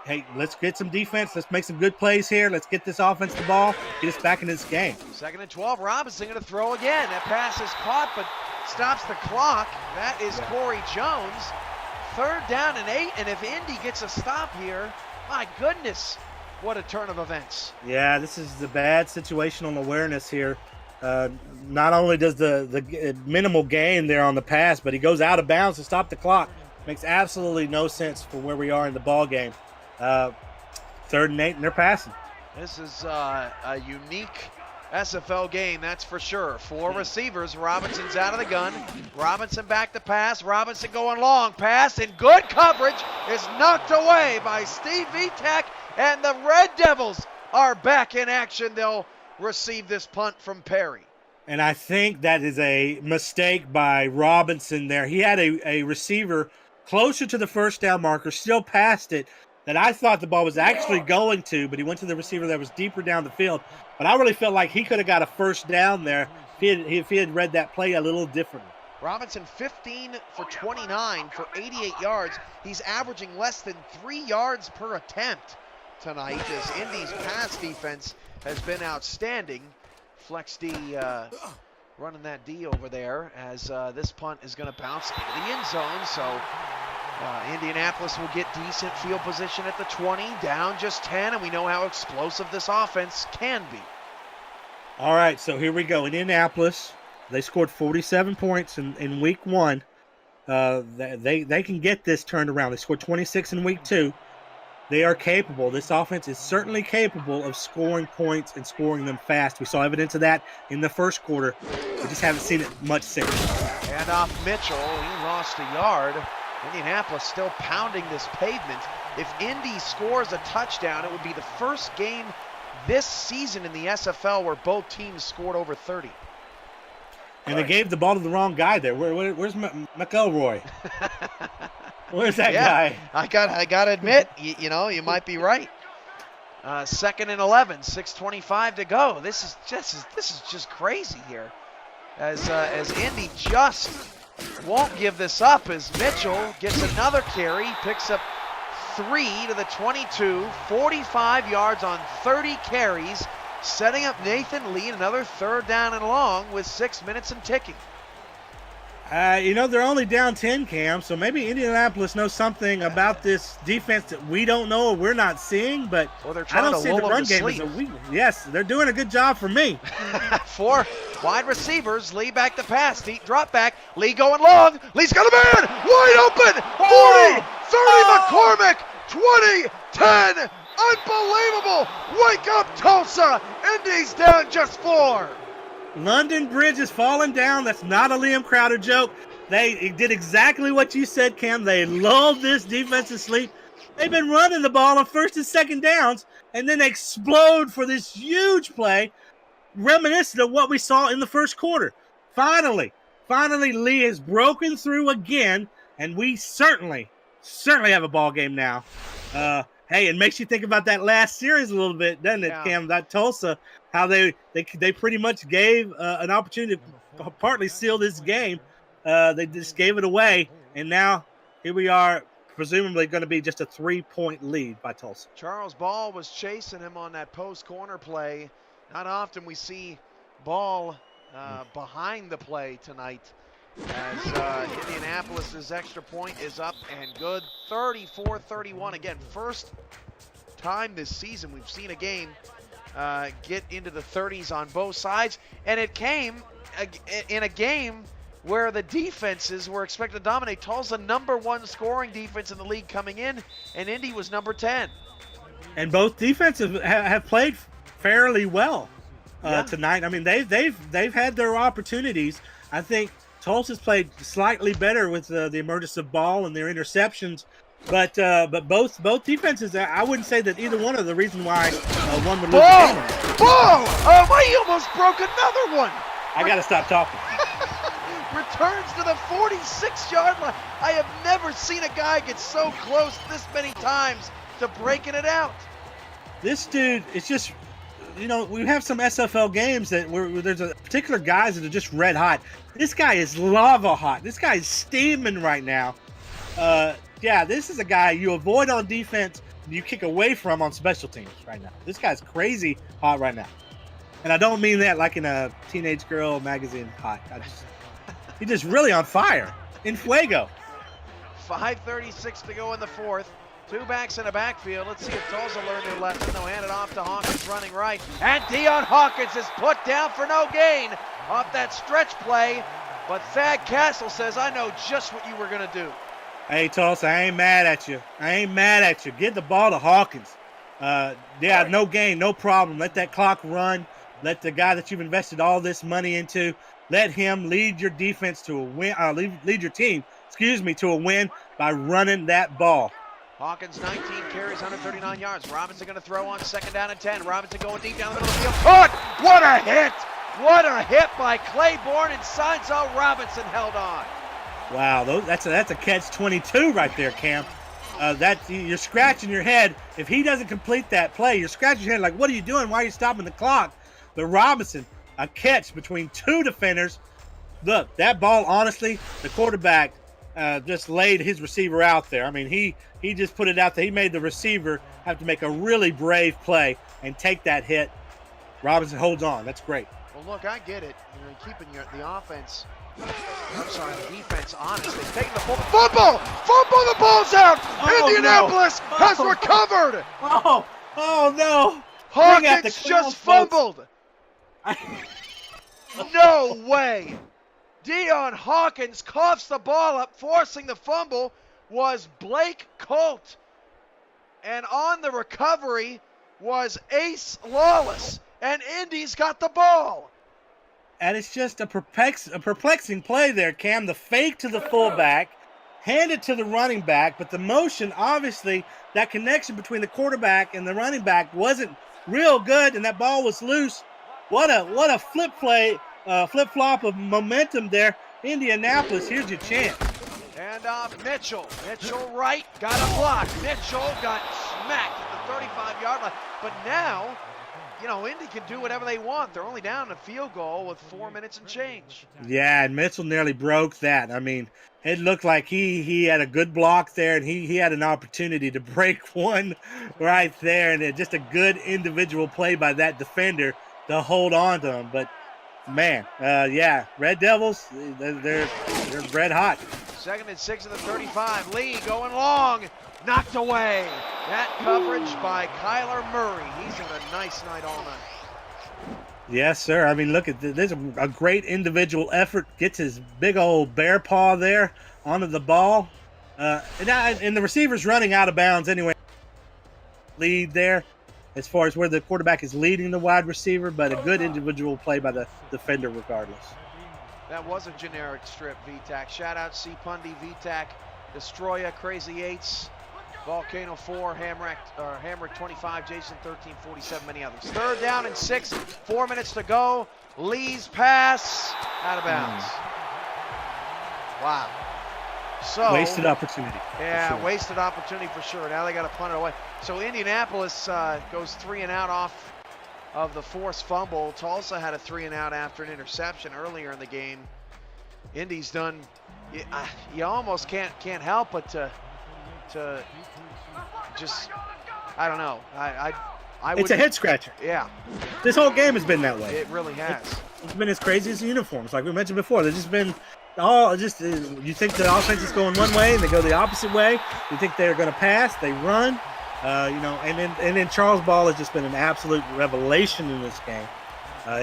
hey, let's get some defense. Let's make some good plays here. Let's get this offense the ball. Get us back in this game. 2nd and 12. Robinson going to throw again. That pass is caught, but stops the clock. That is Corey Jones. 3rd down and 8. And if Indy gets a stop here, my goodness, what a turn of events. Yeah, this is the bad situational awareness here. Not only does the minimal gain there on the pass, but he goes out of bounds to stop the clock. Makes absolutely no sense for where we are in the ball game. 3rd and 8, and they're passing. This is a unique SFL game, that's for sure. 4 receivers. Robinson's out of the gun. Robinson back to pass. Robinson going long. Pass in good coverage is knocked away by Steve Vitek, and the Red Devils are back in action. They'll receive this punt from Perry. And I think that is a mistake by Robinson there. He had a receiver closer to the first down marker, still past it, that I thought the ball was actually going to, but he went to the receiver that was deeper down the field. But I really felt like he could have got a first down there if he had read that play a little differently. Robinson 15 for 29 for 88 yards. He's averaging less than 3 yards per attempt tonight as Indy's pass defense has been outstanding. Flex D running that D over there as this punt is going to bounce into the end zone. So Indianapolis will get decent field position at the 20, down just 10, and we know how explosive this offense can be. All right, so here we go. Indianapolis, they scored 47 points in week 1. They can get this turned around. They scored 26 in week 2. They are capable. This offense is certainly capable of scoring points and scoring them fast. We saw evidence of that in the first quarter. We just haven't seen it much since. And off Mitchell, he lost a yard. Indianapolis still pounding this pavement. If Indy scores a touchdown, it would be the first game this season in the SFL where both teams scored over 30. And they gave the ball to the wrong guy there. Where's McElroy? Where's that guy? I got to admit, you might be right. 2nd and 11, 6:25 to go. This is just crazy here. as Indy just won't give this up as Mitchell gets another carry, picks up 3 to the 22, 45 yards on 30 carries, setting up Nathan Lee another 3rd down and long with 6 minutes and ticking. They're only down 10, Cam, so maybe Indianapolis knows something about this defense that we don't know or we're not seeing, but they're I trying don't to see the lull run them to game as a sleep. weakness. Yes, they're doing a good job for me. 4 wide receivers, Lee back to pass, deep drop back, Lee going long, Lee's got a man, wide open, 40, 30 McCormick, 20, 10, unbelievable, wake up Tulsa, Indy's down just 4. London Bridge is falling down. That's not a Liam Crowder joke. They did exactly what you said, Cam. They lulled this defense to sleep. They've been running the ball on 1st and 2nd downs, and then they explode for this huge play, reminiscent of what we saw in the 1st quarter. Finally, Lee has broken through again, and we certainly have a ball game now. Hey, it makes you think about that last series a little bit, doesn't it, Yeah. Cam? That Tulsa, how they pretty much gave an opportunity to partly seal this game. They just gave it away, and now here we are, presumably going to be just a 3-point lead by Tulsa. Charles Ball was chasing him on that post corner play. Not often we see Ball behind the play tonight, as Indianapolis's extra point is up and good. 34-31. Again, first time this season we've seen a game get into the 30s on both sides, and it came in a game where the defenses were expected to dominate. Tulsa, #1 scoring defense in the league coming in, and Indy was number 10. And both defenses have played fairly well tonight. I mean, they've had their opportunities. I think Tulsa's played slightly better with the emergence of Ball and their interceptions, but both defenses, I wouldn't say that either one of the reason why one would lose the game. Ball! Oh, he almost broke another one. I got to stop talking. Returns to the 46-yard line. I have never seen a guy get so close this many times to breaking it out. This dude, it's just, we have some SFL games where there's a particular guys that are just red hot. This guy is lava hot. This guy is steaming right now. This is a guy you avoid on defense, you kick away from on special teams right now. This guy's crazy hot right now. And I don't mean that like in a teenage girl magazine hot. He's just really on fire. In fuego. 5:36 to go in the 4th. 2 backs in the backfield. Let's see if Tulsa learned their lesson. They'll hand it off to Hawkins running right. And Deion Hawkins is put down for no gain off that stretch play. But Thad Castle says, I know just what you were going to do. Hey, Tulsa, I ain't mad at you. Get the ball to Hawkins. No gain, no problem. Let that clock run. Let the guy that you've invested all this money into, let him lead your defense to a win. Lead your team, to a win by running that ball. Hawkins, 19 carries, 139 yards. Robinson going to throw on 2nd down and 10. Robinson going deep down the middle of the field. Caught! What a hit! What a hit by Claiborne, and Seinzell Robinson held on. Wow, that's a catch-22 right there, Cam. You're scratching your head. If he doesn't complete that play, you're scratching your head like, what are you doing? Why are you stopping the clock? But Robinson, a catch between 2 defenders. Look, that ball, honestly, the quarterback just laid his receiver out there. I mean, he just put it out there. He made the receiver have to make a really brave play and take that hit. Robinson holds on. That's great. Well, look, I get it. Keeping the offense, the defense honest. They've taken the fumble, the ball's out. Indianapolis has recovered. Oh, no. Hawkins just fumbled. No way. Deion Hawkins coughs the ball up, forcing the fumble was Blake Colt. And on the recovery was Ace Lawless. And Indy's got the ball. And it's just a perplexing play there, Cam. The fake to the fullback, hand it to the running back, but the motion, obviously, that connection between the quarterback and the running back wasn't real good, and that ball was loose. What a flip-flop of momentum there. Indianapolis, here's your chance. And Mitchell right, got a block. Mitchell got smacked at the 35-yard line. But now, you know, Indy can do whatever they want. They're only down a field goal with 4 minutes and change. Yeah, and Mitchell nearly broke that. I mean, it looked like he had a good block there, and he had an opportunity to break one right there, and it, just a good individual play by that defender to hold on to him. But man, yeah, Red Devils, they're red hot. 2nd and 6 of the 35. Lee going long, knocked away. That coverage by Kyler Murray. He's had a nice night all night. Yes, sir. I mean, look at this. There's a great individual effort. Gets his big old bear paw there onto the ball. And the receiver's running out of bounds anyway. Lead there as far as where the quarterback is leading the wide receiver, but a good individual play by the defender regardless. That was a generic strip, VTAC. Shout out C. Pundy, VTAC, Destroya, Crazy Eights, Volcano 4, Hamrick 25, Jason 13, 47, many others. 3rd down and 6, 4 minutes to go. Lee's pass, out of bounds. Wow. So Wasted opportunity. Yeah, for sure. wasted opportunity for sure. Now they got to punt it away. So Indianapolis goes 3 and out off of the forced fumble. Tulsa had a 3 and out after an interception earlier in the game. Indy's done. You almost can't help but to just, I don't know. I It's a head scratcher. Yeah, This whole game has been that way. it really has. It's been as crazy as the uniforms, like we mentioned before. There's just been you think the offense is going one way and they go the opposite way. You think they're going to pass, they run. And then Charles Ball has just been an absolute revelation in this game.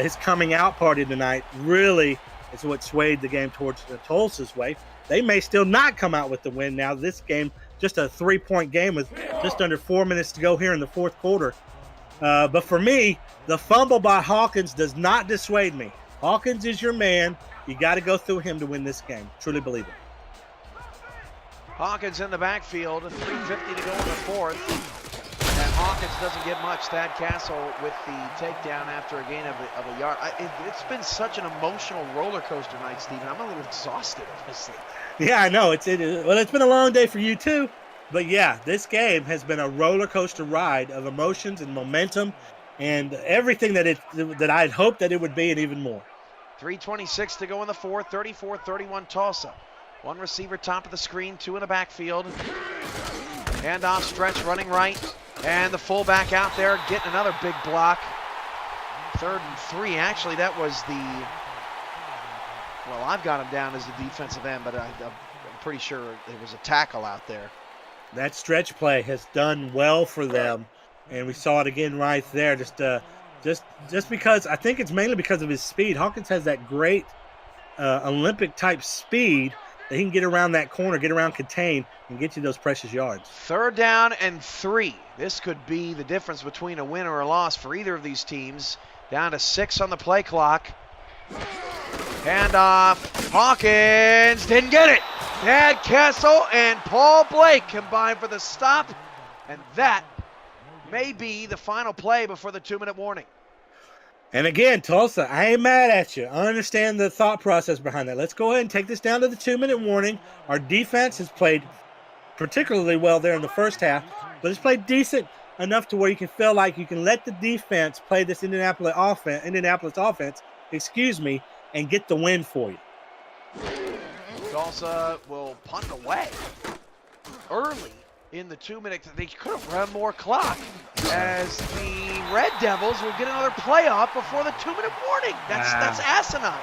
His coming out party tonight really is what swayed the game towards Tulsa's way. They may still not come out with the win now. This game, just a 3-point game with just under 4 minutes to go here in the fourth quarter. But for me, the fumble by Hawkins does not dissuade me. Hawkins is your man. You got to go through him to win this game. Truly believe it. Hawkins in the backfield, 3:50 to go in the fourth. And Hawkins doesn't get much. Thad Castle with the takedown after a gain of a yard. It's been such an emotional roller coaster night, Stephen. I'm a little exhausted, honestly. Yeah, I know. It's been a long day for you too. But yeah, this game has been a roller coaster ride of emotions and momentum and everything that I had hoped that it would be and even more. 3:26 to go in the fourth, 34-31 Tulsa. One receiver top of the screen, 2 in the backfield. Handoff stretch running right. And the fullback out there getting another big block. 3rd and 3. Actually, that was I've got him down as the defensive end, but I'm pretty sure it was a tackle out there. That stretch play has done well for them, and we saw it again right there. Just because I think it's mainly because of his speed. Hawkins has that great Olympic type speed that he can get around that corner, get around contain, and get you those precious yards. 3rd down and 3. This could be the difference between a win or a loss for either of these teams. Down to 6 on the play clock. Handoff. Hawkins didn't get it. Thad Castle and Paul Blake combined for the stop. And that may be the final play before the 2-minute warning. And again, Tulsa, I ain't mad at you. I understand the thought process behind that. Let's go ahead and take this down to the 2-minute warning. Our defense has played particularly well there in the first half, but it's played decent enough to where you can feel like you can let the defense play this Indianapolis offense, and get the win for you. Tulsa will punt away early in the 2-minute. They could have run more clock as the Red Devils will get another playoff before the 2-minute warning. That's asinine.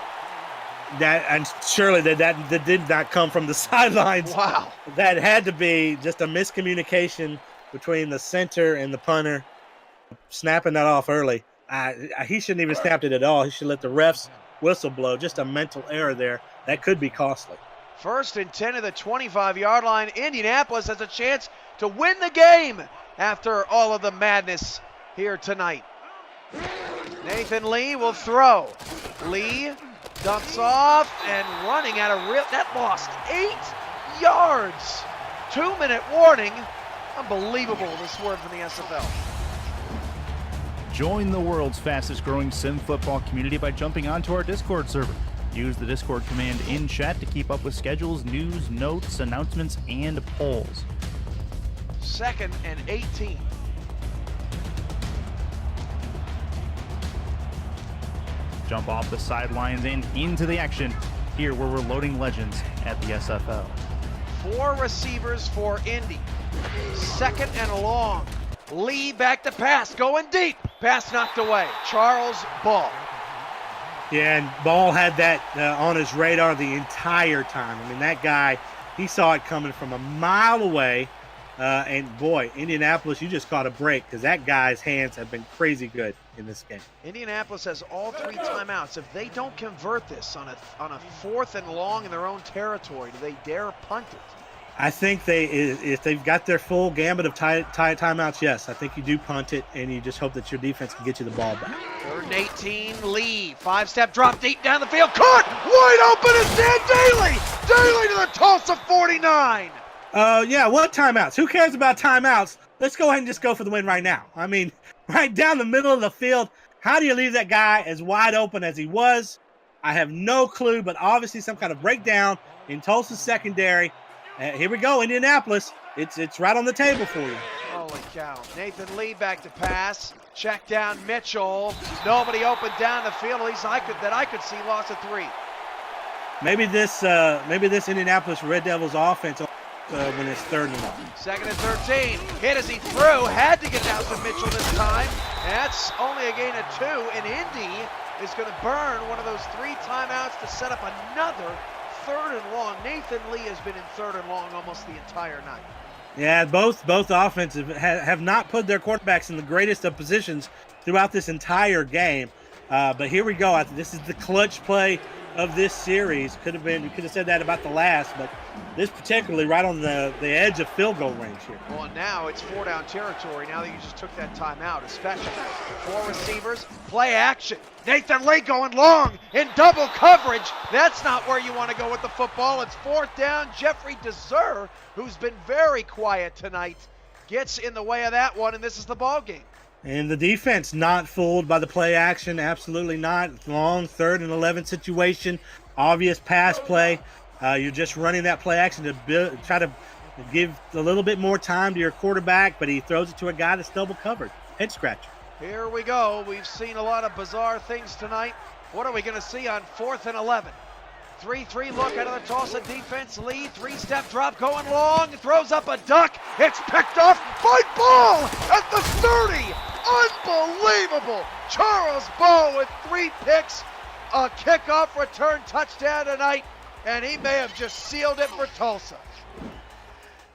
And surely that did not come from the sidelines. Wow. That had to be just a miscommunication between the center and the punter snapping that off early. He shouldn't even snapped it at all. He should let the refs whistle blow. Just a mental error there. That could be costly. 1st and 10 at the 25-yard line. Indianapolis has a chance to win the game after all of the madness here tonight. Nathan Lee will throw. Lee dumps off and running out of that lost 8 yards. 2-minute warning. Unbelievable, this word from the SFL. Join the world's fastest growing sim football community by jumping onto our Discord server. Use the Discord command in chat to keep up with schedules, news, notes, announcements, and polls. 2nd and 18. jump off the sidelines and into the action here where we're loading legends at the SFL. 4 receivers for Indy. 2nd and long. Lee back to pass, going deep. Pass knocked away. Charles Ball. Yeah, and Ball had that on his radar the entire time. I mean, that guy, he saw it coming from a mile away. And boy, Indianapolis, you just caught a break because that guy's hands have been crazy good in this game. Indianapolis has all 3 timeouts. If they don't convert this on a 4th and long in their own territory, do they dare punt it? I think if they've got their full gambit of timeouts, yes. I think you do punt it, and you just hope that your defense can get you the ball back. 3rd and 18, Lee. 5-step drop deep down the field. Caught! Wide open is Dan Daly! Daly to the Tulsa 49! Yeah, what timeouts? Who cares about timeouts? Let's go ahead and just go for the win right now. I mean, right down the middle of the field, how do you leave that guy as wide open as he was? I have no clue, but obviously some kind of breakdown in Tulsa's secondary. Here we go, Indianapolis. It's right on the table for you. Holy cow. Nathan Lee back to pass. Check down Mitchell. Nobody open down the field. At least I could see loss of 3. Maybe this Indianapolis Red Devils offense when it's 3rd and long. 2nd and 13. Hit as he threw. Had to get down to Mitchell this time. That's only a gain of 2. And Indy is going to burn one of those 3 timeouts to set up another 3rd and long. Nathan Lee has been in 3rd and long almost the entire night. Yeah, both offenses have not put their quarterbacks in the greatest of positions throughout this entire game. But here we go. This is the clutch play of this series. We could have said that about the last, but this particularly right on the edge of field goal range here. Well, and now it's 4-down territory now that you just took that timeout, especially 4 receivers, play action. Nathan Lee going long in double coverage. That's not where you want to go with the football. It's 4th down. Jeffrey Deser, who's been very quiet tonight, gets in the way of that one, and this is the ball game. And the defense not fooled by the play action. Absolutely not. Long 3rd and 11 situation. Obvious pass play. You're just running that play action to try to give a little bit more time to your quarterback, but he throws it to a guy that's double covered. Head scratcher. Here we go. We've seen a lot of bizarre things tonight. What are we going to see on 4th and 11? 3-3 look out of the Tulsa defense. Lee, 3-step drop going long. Throws up a duck. It's picked off by Ball at the 30. Unbelievable. Charles Ball with 3 picks. A kickoff return touchdown tonight. And he may have just sealed it for Tulsa.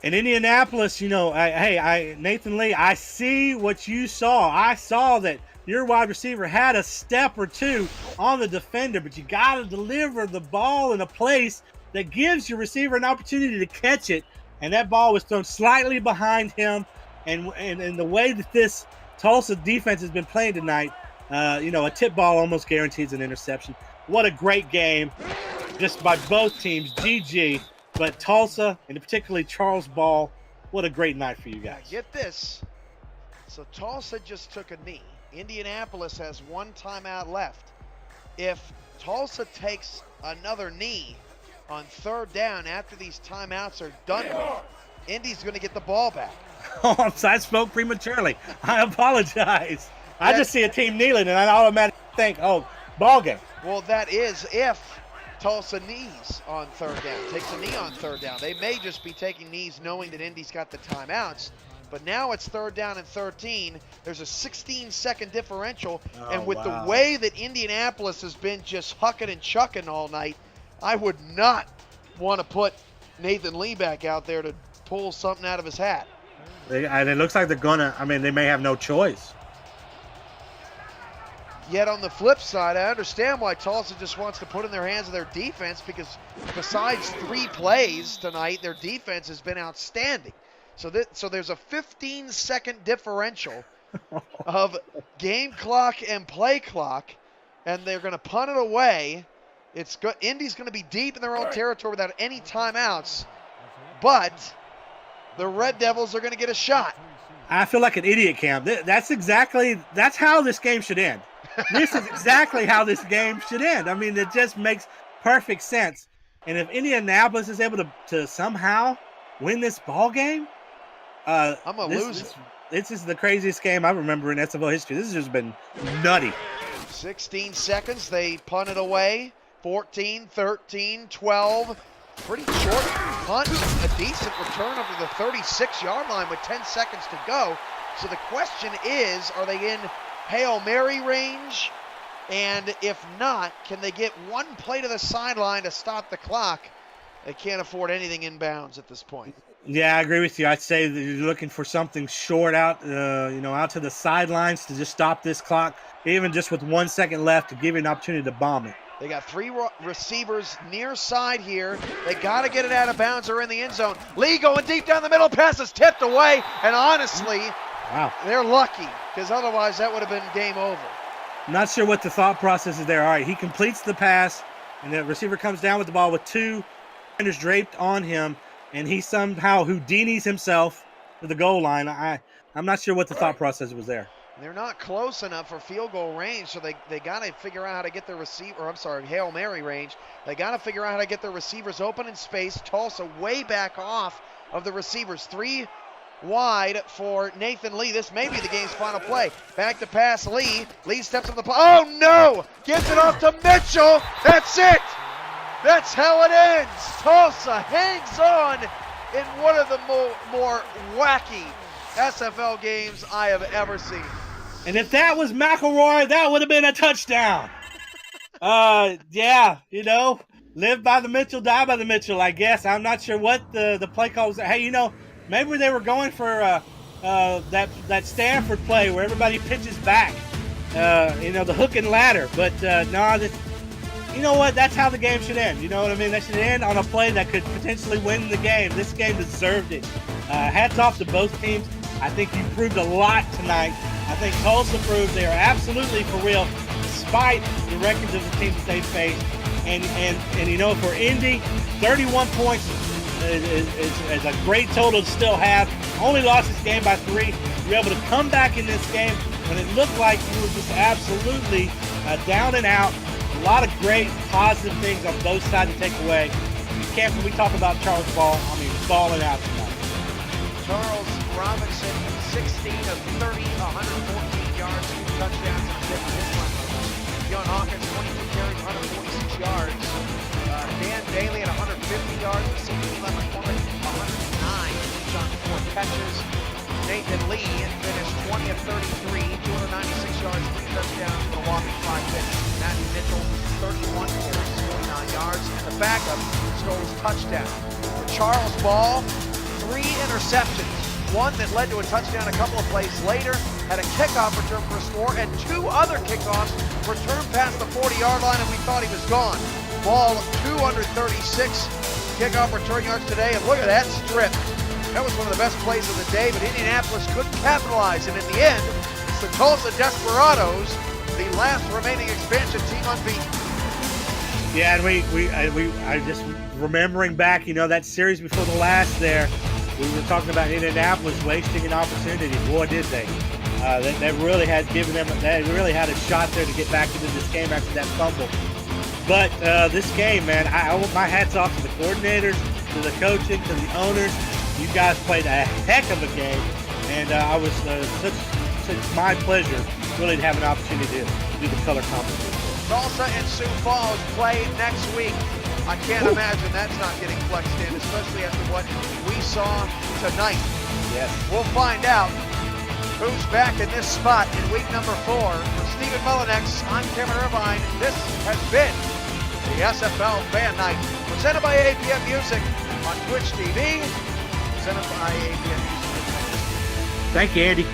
In Indianapolis, Nathan Lee, I see what you saw. I saw that your wide receiver had a step or 2 on the defender, but you got to deliver the ball in a place that gives your receiver an opportunity to catch it. And that ball was thrown slightly behind him. And the way that this Tulsa defense has been playing tonight, a tip ball almost guarantees an interception. What a great game just by both teams. GG. But Tulsa, and particularly Charles Ball, what a great night for you guys. Get this. So Tulsa just took a knee. Indianapolis has 1 timeout left. If Tulsa takes another knee on 3rd down after these timeouts are done with, Indy's going to get the ball back. Oh, I spoke prematurely. I apologize. I just see a team kneeling, and I automatically think, ball game. Well, that is if Tulsa knees on 3rd down, takes a knee on 3rd down. They may just be taking knees knowing that Indy's got the timeouts. But now it's 3rd down and 13. There's a 16-second differential. And with the way that Indianapolis has been just hucking and chucking all night, I would not want to put Nathan Lee back out there to pull something out of his hat. It looks like they may have no choice. Yet on the flip side, I understand why Tulsa just wants to put in their hands of their defense, because besides 3 plays tonight, their defense has been outstanding. So there's a 15-second differential of game clock and play clock, and they're going to punt it away. Indy's going to be deep in their own territory without any timeouts, but the Red Devils are going to get a shot. I feel like an idiot, Cam. That's how this game should end. This is exactly how this game should end. I mean, it just makes perfect sense. And if Indianapolis is able to somehow win this ball game, I'm going to lose it. This is the craziest game I remember in SFL history. This has just been nutty. 16 seconds, they punt it away. 14, 13, 12. Pretty short punt, a decent return over the 36-yard line with 10 seconds to go. So the question is, are they in Hail Mary range? And if not, can they get one play to the sideline to stop the clock? They can't afford anything inbounds at this point. Yeah, I agree with you. I'd say that you're looking for something short out, out to the sidelines to just stop this clock, even just with 1 second left to give you an opportunity to bomb it. They got three receivers near side here. They got to get it out of bounds or in the end zone. Lee going deep down the middle. Pass is tipped away. And honestly, wow, they're lucky because otherwise that would have been game over. Not sure what the thought process is there. All right, he completes the pass, and the receiver comes down with the ball with two defenders draped on him, and he somehow Houdinis himself to the goal line. I'm not sure what the thought process was there. They're not close enough for field goal range, so they got to figure out how to get their Hail Mary range. They got to figure out how to get their receivers open in space. Tulsa way back off of the receivers. 3 wide for Nathan Lee. This may be the game's final play. Back to pass Lee. Lee steps up the play. Oh no! Gives it off to Mitchell. That's it! That's how it ends. Tulsa hangs on in one of the more wacky SFL games I have ever seen. And if that was McElroy, that would have been a touchdown. Yeah, live by the Mitchell, die by the Mitchell, I guess. I'm not sure what the play call was. Hey, maybe they were going for that Stanford play where everybody pitches back, the hook and ladder. But no, you know what? That's how the game should end. You know what I mean? That should end on a play that could potentially win the game. This game deserved it. Hats off to both teams. I think you proved a lot tonight. I think Tulsa proved they are absolutely for real, despite the records of the teams that they faced. And for Indy, 31 points is a great total to still have. Only lost this game by 3. You're able to come back in this game when it looked like you were just absolutely down and out. A lot of great positive things on both sides to take away. We talk about Charles Ball. Balling out tonight. Charles Robinson, 16 of 30, 114 yards, 2 touchdowns, and 6 his run. John Hawkins, 22 carries, 146 yards. Dan Daly at 150 yards, receiving 11 points, 109, each on 4 catches. Nathan Lee finished 20 of 33, 296 yards, 3 touchdowns, and a whopping 5 picks. Matt Mitchell, 31 carries, 49 yards, and the backup scores touchdown. For Charles Ball, 3 interceptions. One that led to a touchdown a couple of plays later, had a kickoff return for a score, and 2 other kickoffs returned past the 40-yard line, and we thought he was gone. Ball, 236 kickoff return yards today, and look at that strip. That was one of the best plays of the day, but Indianapolis couldn't capitalize, and in the end, it's the Tulsa Desperados, the last remaining expansion team unbeaten. Yeah, and I just remembering back, that series before the last there, we were talking about Indianapolis wasting an opportunity. Boy, did they. They really had a shot there to get back into this game after that fumble. But this game, man, I want my hats off to the coordinators, to the coaching, to the owners. You guys played a heck of a game, and I was such my pleasure really to have an opportunity to do the color commentary. Tulsa and Sioux Falls play next week. I can't imagine that's not getting flexed in, especially after what we saw tonight. Yes. We'll find out who's back in this spot in week number 4. For Stephen Mullinex, I'm Kevin Irvine. This has been the SFL Fan Night, presented by APM Music on Twitch TV, presented by APM Music. Thank you, Andy.